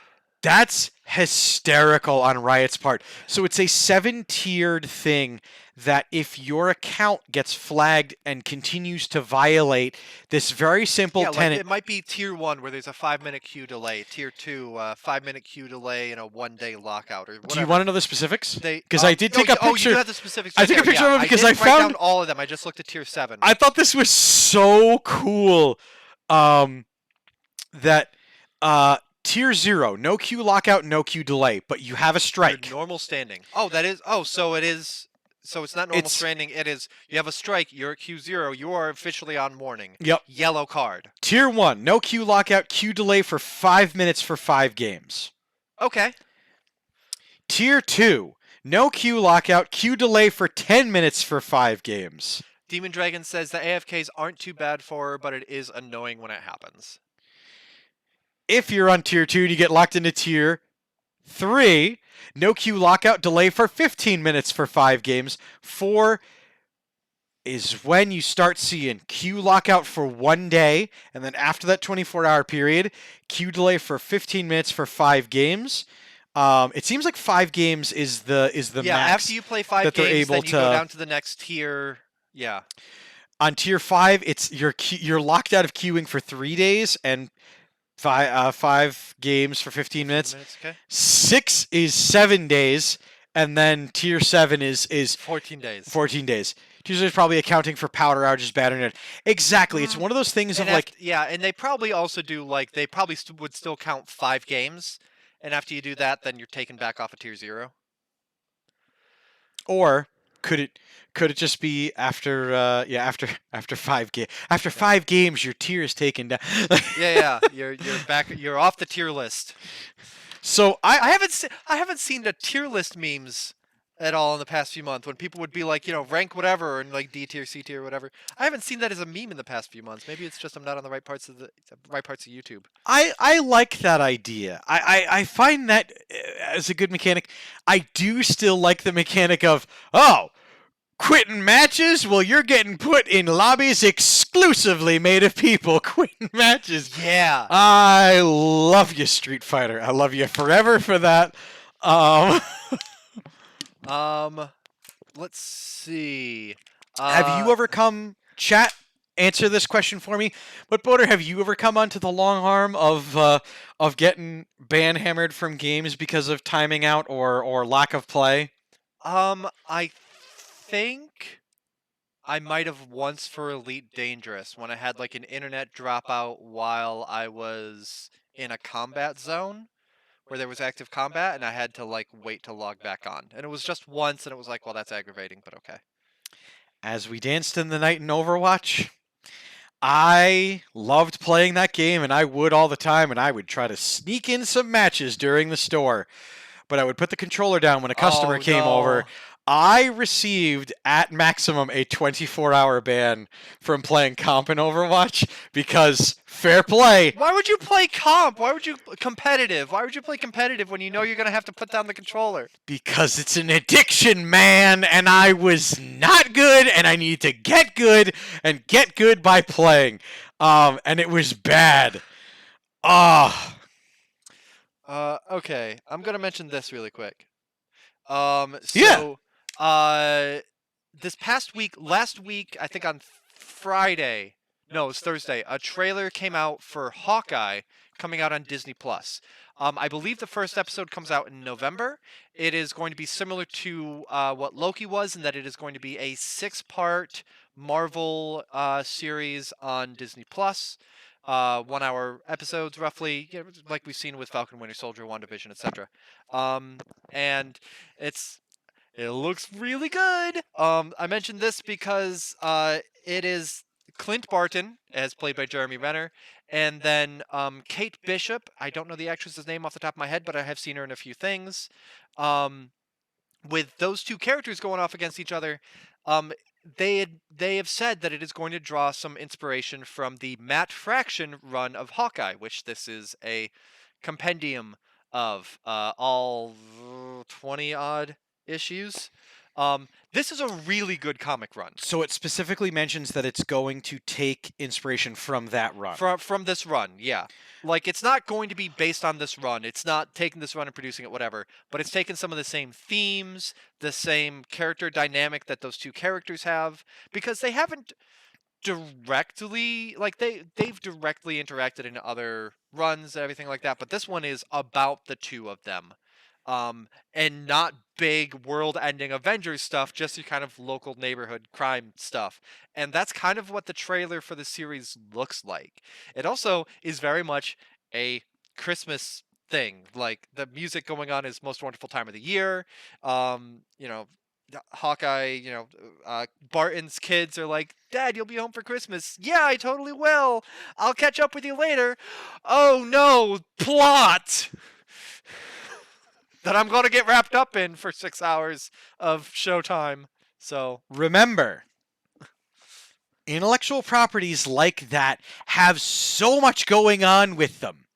Speaker 4: That's hysterical on Riot's part. So it's a 7-tiered thing that if your account gets flagged and continues to violate this very simple tenet...
Speaker 3: Like it might be Tier 1 where there's a 5-minute queue delay. Tier 2, 5-minute queue delay and a 1-day lockout. Or whatever.
Speaker 4: Do you want to know the specifics? Because I did take a picture...
Speaker 3: Oh, you have the specifics.
Speaker 4: I took a picture of it because I found...
Speaker 3: write down all of them. I just looked at Tier 7.
Speaker 4: I thought this was so cool that... Tier 0, no queue lockout, no queue delay, but you have a strike.
Speaker 3: Your normal standing. Oh, that is... Oh, so it is... So it's not normal standing. It is... You have a strike. You're at queue 0. You are officially on warning.
Speaker 4: Yep.
Speaker 3: Yellow card.
Speaker 4: Tier 1, no queue lockout, queue delay for 5 minutes for 5 games.
Speaker 3: Okay.
Speaker 4: Tier 2, no queue lockout, queue delay for 10 minutes for 5 games.
Speaker 3: Demon Dragon says the AFKs aren't too bad for her, but it is annoying when it happens.
Speaker 4: If you're on Tier 2 and you get locked into Tier 3, no queue lockout, delay for 15 minutes for 5 games. 4 is when you start seeing queue lockout for 1 day, and then after that 24-hour period, queue delay for 15 minutes for 5 games. It seems like 5 games is the max.
Speaker 3: Yeah, after you play 5 games, then you go down to the next tier. Yeah.
Speaker 4: On Tier 5, it's you're locked out of queuing for 3 days and 5 games for 15 minutes.
Speaker 3: Okay.
Speaker 4: 6 is 7 days, and then Tier 7 is
Speaker 3: 14 days.
Speaker 4: 14 days. Tier 6 is probably accounting for powder outages, bad internet. Exactly. It's one of those things of like...
Speaker 3: Yeah, and they probably also do, like, they probably would still count 5 games, and after you do that, then you're taken back off of Tier 0.
Speaker 4: Or could it just be after 5 games? After 5 games, your tier is taken down.
Speaker 3: yeah, you're back. You're off the tier list.
Speaker 4: So
Speaker 3: I haven't seen the tier list memes at all in the past few months when people would be like, rank whatever and like D tier, C tier, whatever. I haven't seen that as a meme in the past few months. Maybe it's just I'm not on the right parts of YouTube.
Speaker 4: I like that idea. I find that as a good mechanic. I do still like the mechanic of quitting matches? Well, you're getting put in lobbies exclusively made of people quitting matches.
Speaker 3: Yeah.
Speaker 4: I love you, Street Fighter. I love you forever for that.
Speaker 3: Let's see.
Speaker 4: Have you ever come, chat, answer this question for me? But Boater, have you ever come onto the long arm of getting ban hammered from games because of timing out or lack of play?
Speaker 3: I think I might have once for Elite Dangerous when I had like an internet dropout while I was in a combat zone where there was active combat and I had to like wait to log back on. And it was just once and it was like, well, that's aggravating, but okay.
Speaker 4: As we danced in the night in Overwatch, I loved playing that game and I would all the time and I would try to sneak in some matches during the store. But I would put the controller down when a customer came over. I received at maximum a 24-hour ban from playing comp in Overwatch because fair play.
Speaker 3: Why would you play comp? Why would you competitive? Why would you play competitive when you know you're gonna have to put down the controller?
Speaker 4: Because it's an addiction, man, and I was not good, and I need to get good and get good by playing. And it was bad. Ah.
Speaker 3: Okay, I'm gonna mention this really quick.
Speaker 4: Yeah.
Speaker 3: This past week, last week, I think on Friday, no, it was Thursday, a trailer came out for Hawkeye coming out on Disney Plus. I believe the first episode comes out in November. It is going to be similar to what Loki was, in that it is going to be a 6-part Marvel series on Disney Plus. 1-hour episodes, roughly, like we've seen with Falcon, Winter Soldier, WandaVision, etc. And it looks really good. I mentioned this because it is Clint Barton, as played by Jeremy Renner, and then Kate Bishop. I don't know the actress's name off the top of my head, but I have seen her in a few things. With those two characters going off against each other, um, they have said that it is going to draw some inspiration from the Matt Fraction run of Hawkeye, which this is a compendium of all 20 odd issues. This is a really good comic run.
Speaker 4: So it specifically mentions that it's going to take inspiration from that run.
Speaker 3: From this run, yeah. Like, it's not going to be based on this run. It's not taking this run and producing it, whatever. But it's taken some of the same themes, the same character dynamic that those two characters have, because they haven't directly, like, they've directly interacted in other runs and everything like that. But this one is about the two of them. And not big world-ending Avengers stuff, just your kind of local neighborhood crime stuff. And that's kind of what the trailer for the series looks like. It also is very much a Christmas thing. Like, the music going on is Most Wonderful Time of the Year. Hawkeye, Barton's kids are like, "Dad, you'll be home for Christmas." "Yeah, I totally will. I'll catch up with you later." "Oh no, plot!" that I'm going to get wrapped up in for 6 hours of showtime. So
Speaker 4: remember, intellectual properties like that have so much going on with them.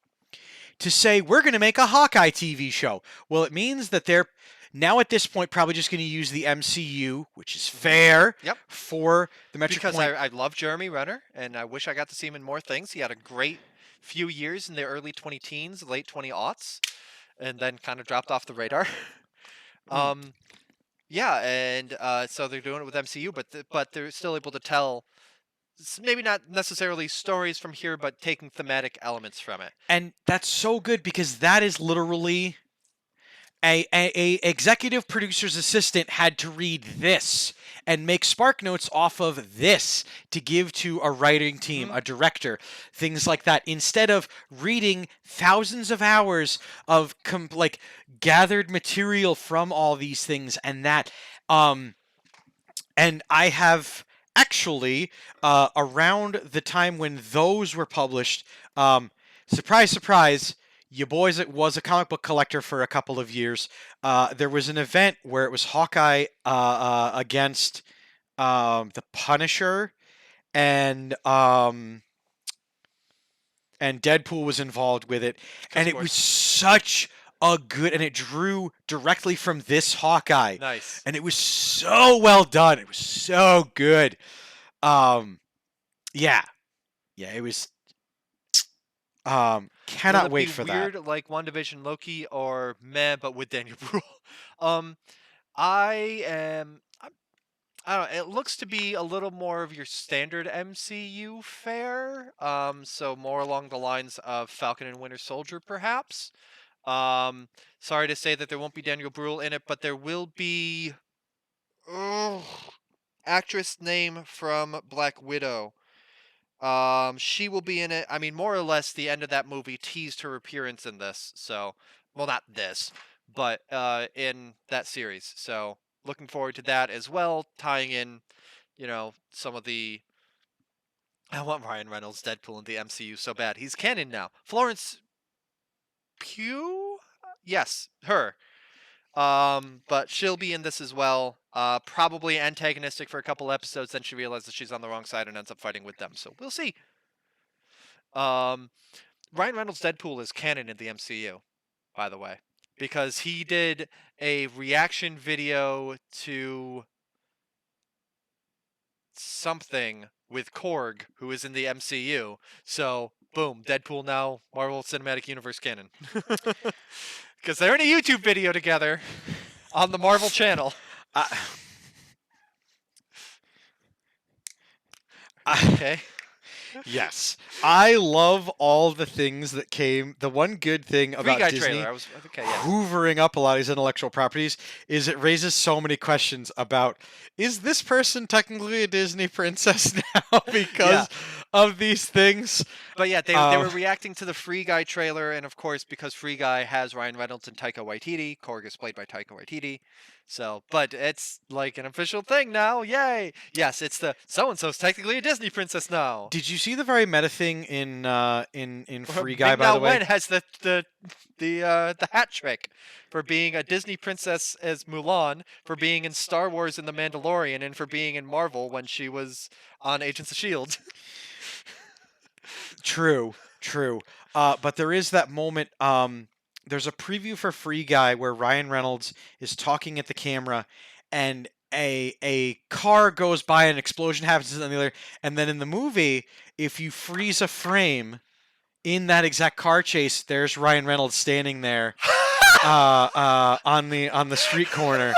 Speaker 4: To say, we're going to make a Hawkeye TV show, well, it means that they're now at this point probably just going to use the MCU, which is fair.
Speaker 3: Yep.
Speaker 4: For the metric
Speaker 3: because
Speaker 4: point.
Speaker 3: I love Jeremy Renner, and I wish I got to see him in more things. He had a great few years in the early 20-teens, late 20-aughts. And then kind of dropped off the radar. Yeah, and so they're doing it with MCU, but they're still able to tell, maybe not necessarily stories from here, but taking thematic elements from it.
Speaker 4: And that's so good, because that is literally a executive producer's assistant had to read this and make spark notes off of this to give to a writing team, a director, things like that, instead of reading thousands of hours of gathered material from all these things. And that and I have actually around the time when those were published, surprise surprise, you boys was a comic book collector for a couple of years. There was an event where it was Hawkeye against the Punisher, and Deadpool was involved with it, and it was such a good, and it drew directly from this Hawkeye.
Speaker 3: Nice.
Speaker 4: And it was so well done. It was so good. Yeah, it was. Cannot wait for
Speaker 3: weird,
Speaker 4: that.
Speaker 3: Like WandaVision, Loki, or meh, but with Daniel Bruhl. I don't know. It looks to be a little more of your standard MCU fare. So more along the lines of Falcon and Winter Soldier, perhaps. Sorry to say that there won't be Daniel Bruhl in it, but there will be. Actress name from Black Widow. She will be in it. I mean, more or less, the end of that movie teased her appearance in this. So, well, not this, but in that series. So, looking forward to that as well, tying in, some of the. I want Ryan Reynolds Deadpool in the MCU so bad. He's canon now. Florence Pugh? Yes, her. But she'll be in this as well. Probably antagonistic for a couple episodes, then she realizes she's on the wrong side and ends up fighting with them. So we'll see. Ryan Reynolds' Deadpool is canon in the MCU, by the way, because he did a reaction video to something with Korg, who is in the MCU. So, boom, Deadpool now Marvel Cinematic Universe canon. Because they're in a YouTube video together on the Marvel channel. Okay.
Speaker 4: Yes, I love all the things that came. The one good thing
Speaker 3: Free
Speaker 4: about
Speaker 3: Guy
Speaker 4: Disney
Speaker 3: trailer. Okay, yeah.
Speaker 4: hoovering up a lot of these intellectual properties is it raises so many questions about, is this person technically a Disney princess now because of these things?
Speaker 3: But yeah, they were reacting to the Free Guy trailer, and of course, because Free Guy has Ryan Reynolds and Taika Waititi, Korg is played by Taika Waititi. So, but it's like an official thing now. Yay! Yes, it's the so-and-so's technically a Disney princess now.
Speaker 4: Did you see the very meta thing in Free Guy,
Speaker 3: Ming
Speaker 4: by
Speaker 3: Na
Speaker 4: the way?
Speaker 3: Wen has the hat trick for being a Disney princess as Mulan, for being in Star Wars in The Mandalorian, and for being in Marvel when she was on Agents of S.H.I.E.L.D.
Speaker 4: True. But there is that moment. There's a preview for Free Guy where Ryan Reynolds is talking at the camera, and a car goes by, an explosion happens on the other, and then in the movie, if you freeze a frame in that exact car chase, there's Ryan Reynolds standing there on the street corner.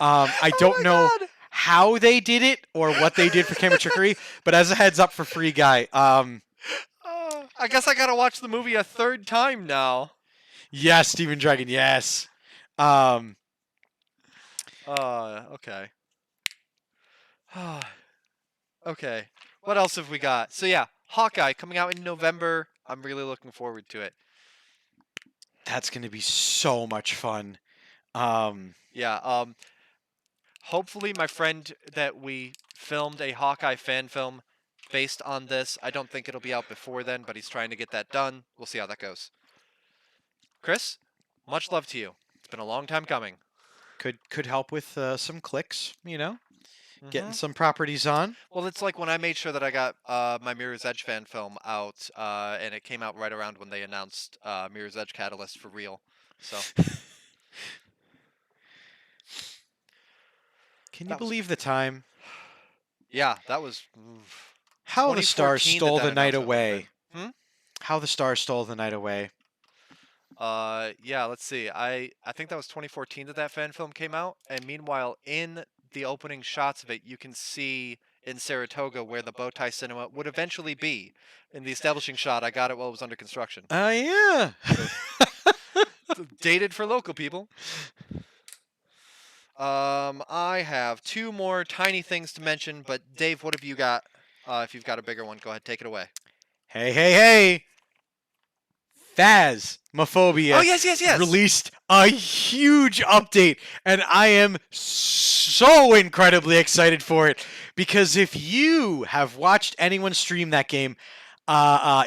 Speaker 4: I don't know how they did it or what they did for camera trickery, but as a heads up for Free Guy,
Speaker 3: I guess I gotta watch the movie a third time now.
Speaker 4: yes, Steven Dragon, yes.
Speaker 3: Okay. Okay. What else have we got? So yeah, Hawkeye coming out in November. I'm really looking forward to it.
Speaker 4: That's going to be so much fun.
Speaker 3: Yeah. Hopefully my friend that we filmed a Hawkeye fan film based on this. I don't think it'll be out before then, but he's trying to get that done. We'll see how that goes. Chris, much love to you. It's been a long time coming.
Speaker 4: Could help with some clicks, getting
Speaker 3: Mhm.
Speaker 4: some properties on.
Speaker 3: Well, it's like when I made sure that I got my Mirror's Edge fan film out, and it came out right around when they announced Mirror's Edge Catalyst for real. So
Speaker 4: Can you
Speaker 3: That was-
Speaker 4: believe the time?
Speaker 3: yeah, that was.
Speaker 4: How the stars
Speaker 3: 2014
Speaker 4: stole
Speaker 3: that
Speaker 4: the night
Speaker 3: announcement would've
Speaker 4: away.
Speaker 3: been.
Speaker 4: How the stars stole the night away.
Speaker 3: Yeah, let's see. I think that was 2014 that fan film came out, and meanwhile, in the opening shots of it, you can see in Saratoga where the Bowtie Cinema would eventually be. In the establishing shot, I got it while it was under construction.
Speaker 4: Yeah.
Speaker 3: Dated for local people. I have two more tiny things to mention, but Dave, what have you got? If you've got a bigger one, go ahead, take it away.
Speaker 4: Hey. Phasmophobia
Speaker 3: Oh, yes.
Speaker 4: released a huge update, and I am so incredibly excited for it, because if you have watched anyone stream that game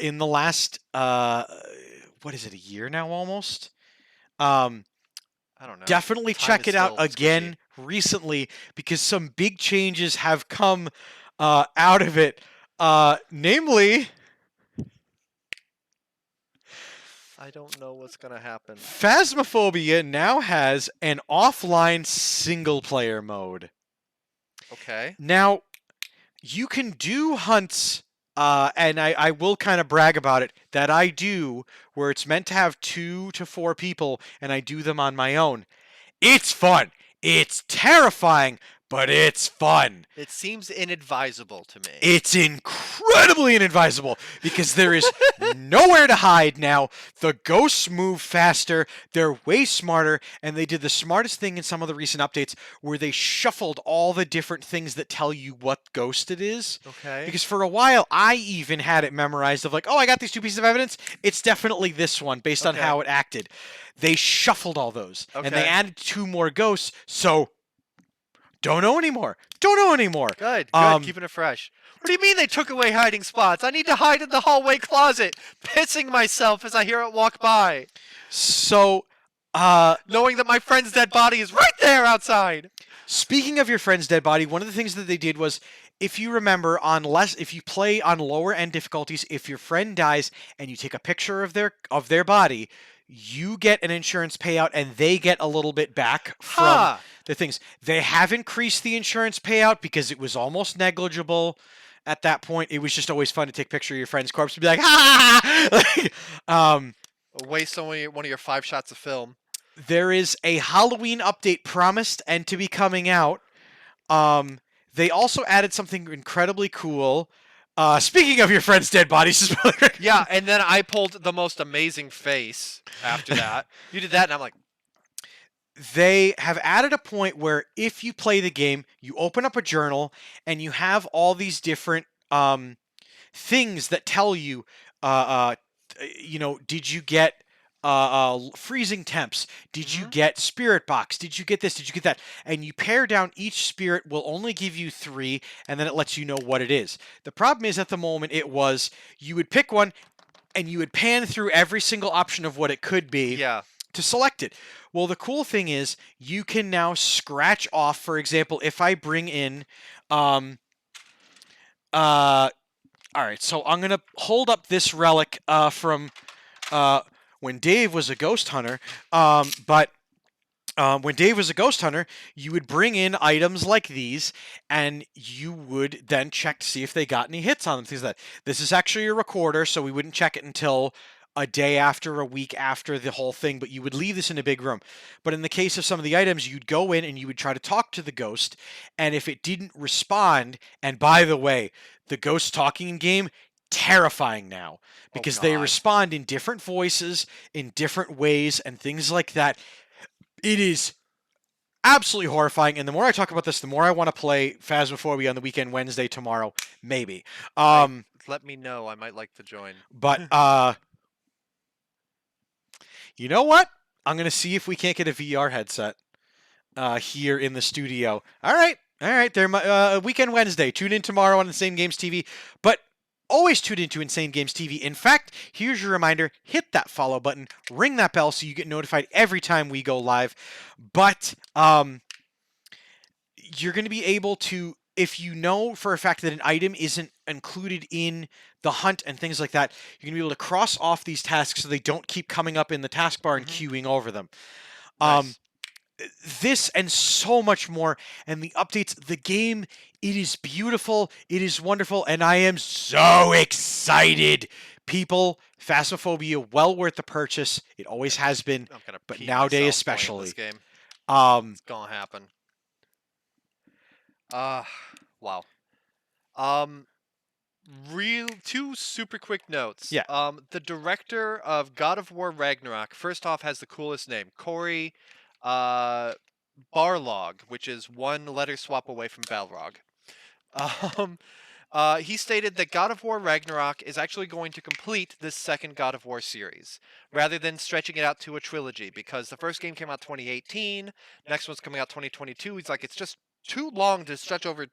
Speaker 4: in the last, what is it, a year now almost?
Speaker 3: I don't know.
Speaker 4: Definitely
Speaker 3: Time
Speaker 4: check
Speaker 3: is
Speaker 4: it out
Speaker 3: still
Speaker 4: again recently, because some big changes have come out of it. Namely,
Speaker 3: I don't know what's gonna happen.
Speaker 4: Phasmophobia now has an offline single-player mode.
Speaker 3: Okay.
Speaker 4: Now, you can do hunts, and I will kind of brag about it, that I do, where it's meant to have 2 to 4 people, and I do them on my own. It's fun. It's terrifying, but it's fun.
Speaker 3: It seems inadvisable to me.
Speaker 4: It's incredibly inadvisable, because there is nowhere to hide now. The ghosts move faster. They're way smarter, and they did the smartest thing in some of the recent updates, where they shuffled all the different things that tell you what ghost it is.
Speaker 3: Okay.
Speaker 4: Because for a while, I even had it memorized of like, oh, I got these 2 pieces of evidence. It's definitely this one based on
Speaker 3: Okay.
Speaker 4: how it acted. They shuffled all those, and they
Speaker 3: Okay.
Speaker 4: added 2 more ghosts. So don't know anymore.
Speaker 3: Good.
Speaker 4: Um,
Speaker 3: Keeping it fresh. What do you mean they took away hiding spots? I need to hide in the hallway closet, pissing myself as I hear it walk by.
Speaker 4: So
Speaker 3: knowing that my friend's dead body is right there outside.
Speaker 4: Speaking of your friend's dead body, one of the things that they did was, if you remember, if you play on lower end difficulties, if your friend dies and you take a picture of their body, you get an insurance payout and they get a little bit back from
Speaker 3: Huh.
Speaker 4: the things. They have increased the insurance payout because it was almost negligible at that point. It was just always fun to take a picture of your friend's corpse and be like, ha!
Speaker 3: Waste only one of your 5 shots of film.
Speaker 4: There is a Halloween update promised and to be coming out. They also added something incredibly cool. Speaking of your friend's dead bodies,
Speaker 3: Yeah, and then I pulled the most amazing face after that. You did that, and I'm like,
Speaker 4: they have added a point where if you play the game, you open up a journal and you have all these different things that tell you, did you get freezing temps? Did you get spirit box? Did you get this? Did you get that? And you pare down, each spirit will only give you 3, and then it lets you know what it is. The problem is, at the moment, you would pick one and you would pan through every single option of what it could be.
Speaker 3: yeah.
Speaker 4: To select it. Well, the cool thing is you can now scratch off, for example, if I bring in all right, so I'm going to hold up this relic from when Dave was a ghost hunter, when Dave was a ghost hunter, you would bring in items like these, and you would then check to see if they got any hits on them. Things like that. This is actually a recorder, so we wouldn't check it until a day after, a week after the whole thing, but you would leave this in a big room. But in the case of some of the items, you'd go in and you would try to talk to the ghost, and if it didn't respond, and by the way, the ghost talking in game, terrifying now, because they
Speaker 3: God.
Speaker 4: respond in different voices, in different ways, and things like that. It is absolutely horrifying, and the more I talk about this, the more I want to play Phasmophobia on the weekend, Wednesday, tomorrow, maybe.
Speaker 3: Let me know. I might like to join.
Speaker 4: But, you know what? I'm going to see if we can't get a VR headset here in the studio. All right. There, weekend Wednesday. Tune in tomorrow on Insane Games TV. But always tune into Insane Games TV. In fact, here's your reminder. Hit that follow button. Ring that bell so you get notified every time we go live. But you're going to be able to, if you know for a fact that an item isn't included in the hunt and things like that, you're going to be able to cross off these tasks so they don't keep coming up in the taskbar and queuing over them.
Speaker 3: Nice.
Speaker 4: This and so much more, and the updates, the game, it is beautiful, it is wonderful, and I am so excited. People, Phasmophobia, well worth the purchase. It always has been,
Speaker 3: I'm gonna
Speaker 4: but
Speaker 3: pee
Speaker 4: nowadays
Speaker 3: myself playing
Speaker 4: especially.
Speaker 3: this game.
Speaker 4: Um,
Speaker 3: It's gonna happen. Wow. Two super quick notes.
Speaker 4: Yeah.
Speaker 3: The director of God of War Ragnarok, first off, has the coolest name, Corey Barlog, which is one letter swap away from Balrog. He stated that God of War Ragnarok is actually going to complete this second God of War series, rather than stretching it out to a trilogy, because the first game came out 2018, next one's coming out 2022. He's like, it's just too long to stretch over,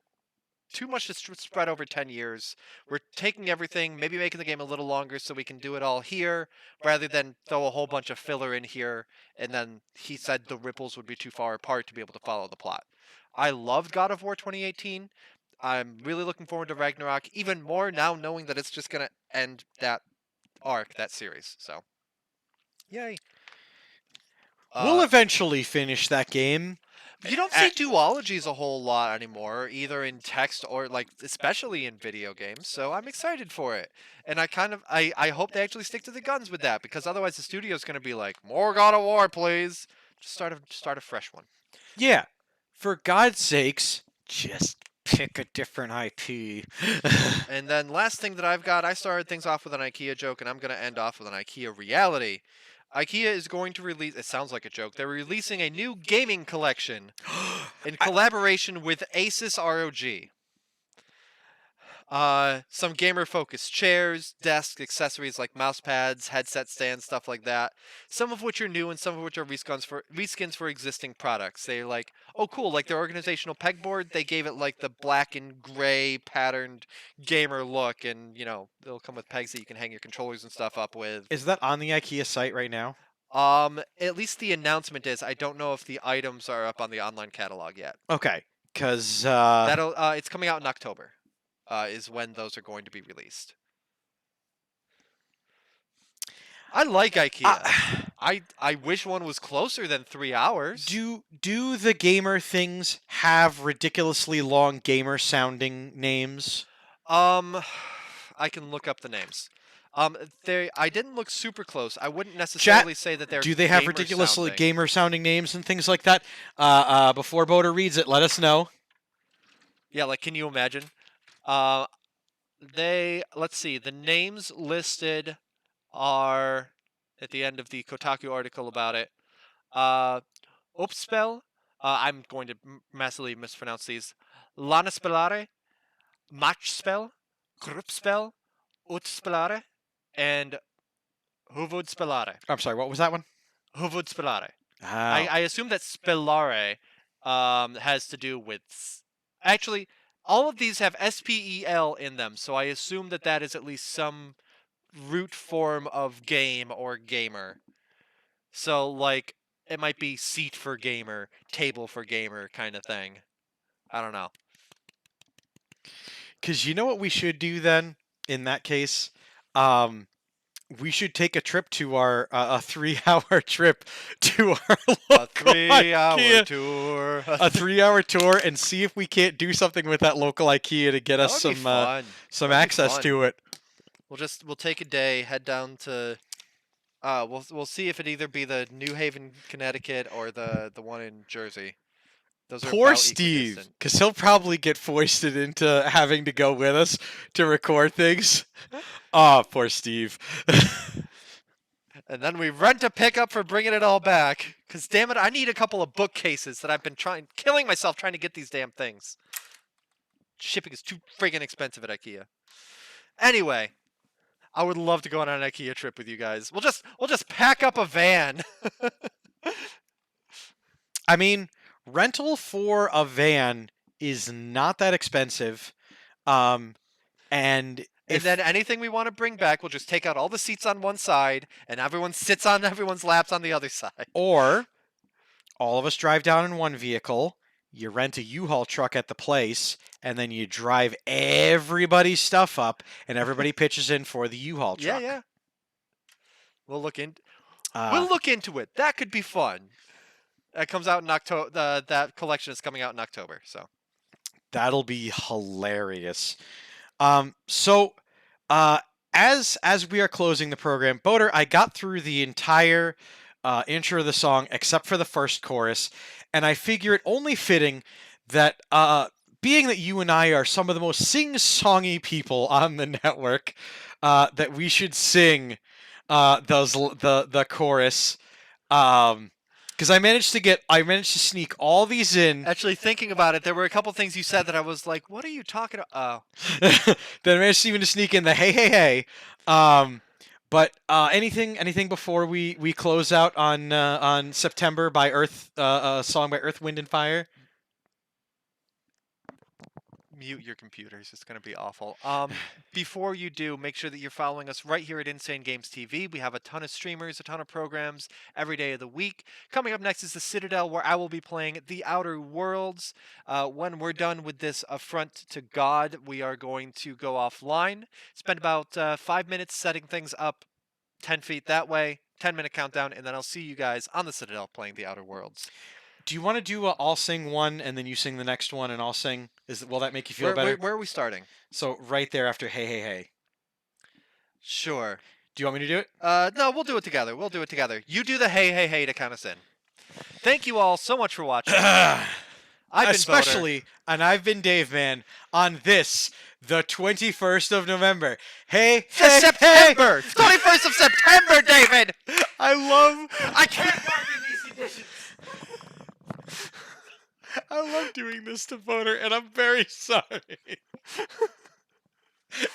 Speaker 3: too much to spread over 10 years. We're taking everything, maybe making the game a little longer so we can do it all here, rather than throw a whole bunch of filler in here, and then he said the ripples would be too far apart to be able to follow the plot. I loved God of War 2018. I'm really looking forward to Ragnarok, even more now knowing that it's just going to end that arc, that series. So, yay.
Speaker 4: we'll eventually finish that game.
Speaker 3: You don't see duologies a whole lot anymore, either in text or, like, especially in video games, so I'm excited for it. And I hope they actually stick to the guns with that, because otherwise the studio's going to be like, more God of War, please. Just start a fresh one.
Speaker 4: Yeah. For God's sakes, just pick a different IP.
Speaker 3: And then last thing that I've got, I started things off with an IKEA joke, and I'm going to end off with an IKEA reality. IKEA is going to release, it sounds like a joke, they're releasing a new gaming collection in collaboration with Asus ROG. Some gamer-focused chairs, desks, accessories like mouse pads, headset stands, stuff like that. Some of which are new and some of which are reskins for existing products. They're like, oh cool, like their organizational pegboard, they gave it like the black and gray patterned gamer look, and you know, they'll come with pegs that you can hang your controllers and stuff up with.
Speaker 4: Is that on the IKEA site right now?
Speaker 3: At least the announcement is. I don't know if the items are up on the online catalog yet.
Speaker 4: Okay, because
Speaker 3: It's coming out in October. Is when those are going to be released. I like IKEA. I wish one was closer than 3 hours.
Speaker 4: do the gamer things have ridiculously long gamer sounding names?
Speaker 3: I can look up the names. I didn't look super close. I wouldn't necessarily say that they're.
Speaker 4: Do they have
Speaker 3: gamer
Speaker 4: ridiculously
Speaker 3: sounding.
Speaker 4: gamer sounding names and things like that? Before Boda reads it, let us know.
Speaker 3: Yeah, like can you imagine? Let's see. The names listed are at the end of the Kotaku article about it. Upspel. I'm going to massively mispronounce these. Lanaspelare, Matchspel, Grupspel, Utspelare, and Huvudspelare.
Speaker 4: I'm sorry, what was that one?
Speaker 3: Huvudspelare.
Speaker 4: Oh.
Speaker 3: I assume that spelare has to do with. Actually, all of these have SPEL in them, so I assume that that is at least some root form of game or gamer. So, like, it might be seat for gamer, table for gamer kind of thing. I don't know.
Speaker 4: Because you know what we should do then, in that case? We should take a trip to our a 3-hour trip to our local
Speaker 3: A 3-hour
Speaker 4: IKEA.
Speaker 3: tour.
Speaker 4: A 3-hour tour and see if we can't do something with that local IKEA to get
Speaker 3: That
Speaker 4: us
Speaker 3: would be fun.
Speaker 4: some
Speaker 3: That'd be
Speaker 4: access
Speaker 3: fun.
Speaker 4: to it.
Speaker 3: We'll take a day, head down to. We'll see if it either be the New Haven, Connecticut, or the one in Jersey. Those are
Speaker 4: Poor
Speaker 3: about
Speaker 4: Steve,
Speaker 3: equidistant.
Speaker 4: because he'll probably get foisted into having to go with us to record things. Oh, poor Steve.
Speaker 3: And then we rent a pickup for bringing it all back. Cause damn it, I need a couple of bookcases that I've been killing myself trying to get these damn things. Shipping is too friggin' expensive at IKEA. Anyway, I would love to go on an IKEA trip with you guys. We'll just pack up a van.
Speaker 4: I mean, rental for a van is not that expensive. And
Speaker 3: And then anything we want to bring back, we'll just take out all the seats on one side, and everyone sits on everyone's laps on the other side.
Speaker 4: Or all of us drive down in one vehicle, you rent a U-Haul truck at the place, and then you drive everybody's stuff up, and everybody pitches in for the U-Haul truck.
Speaker 3: Yeah. We'll look into it. That could be fun. That comes out in October. That collection is coming out in October. So
Speaker 4: That'll be hilarious. As we are closing the program, Boater, I got through the entire intro of the song except for the first chorus, and I figure it only fitting that being that you and I are some of the most sing-songy people on the network, that we should sing the chorus. Because I managed to sneak all these in.
Speaker 3: actually, thinking about it, there were a couple things you said that I was like, "What are you talking about?"
Speaker 4: Then I managed even to sneak in the hey hey hey. But anything before we close out on September by Earth, a song by Earth, Wind and Fire.
Speaker 3: Mute your computers. It's going to be awful. Before you do, make sure that you're following us right here at Insane Games TV. We have a ton of streamers, a ton of programs every day of the week. Coming up next is the Citadel, where I will be playing The Outer Worlds. When we're done with this affront to God, we are going to go offline. Spend about 5 minutes setting things up 10 feet that way, 10-minute countdown, and then I'll see you guys on the Citadel playing The Outer Worlds.
Speaker 4: Do you want to do I'll sing one and then you sing the next one and I'll sing? Will that make you feel better?
Speaker 3: Where are we starting?
Speaker 4: So right there after hey hey hey.
Speaker 3: Sure.
Speaker 4: Do you want me to do it?
Speaker 3: No, we'll do it together. You do the hey, hey, hey to count us in. Thank you all so much for watching. I've been
Speaker 4: Especially, and I've been Dave Man, on this, the 21st of November. Hey, hey,
Speaker 3: September! 21st of September, David!
Speaker 4: I can't work in these conditions. I love doing this to Voter, and I'm very sorry.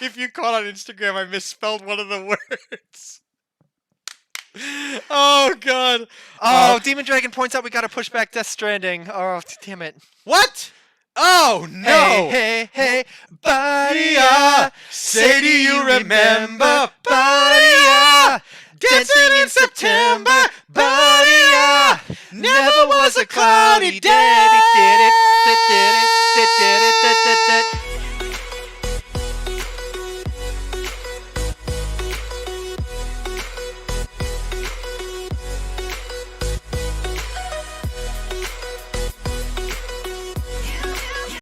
Speaker 4: If you caught on Instagram, I misspelled one of the words. Oh, God.
Speaker 3: Oh, Demon Dragon points out we gotta push back Death Stranding. Oh, damn it.
Speaker 4: What? Oh, no.
Speaker 3: Hey, hey, hey, Badia!
Speaker 4: Say, do you remember? Badia! dancing in September, buddy, never was a cloudy day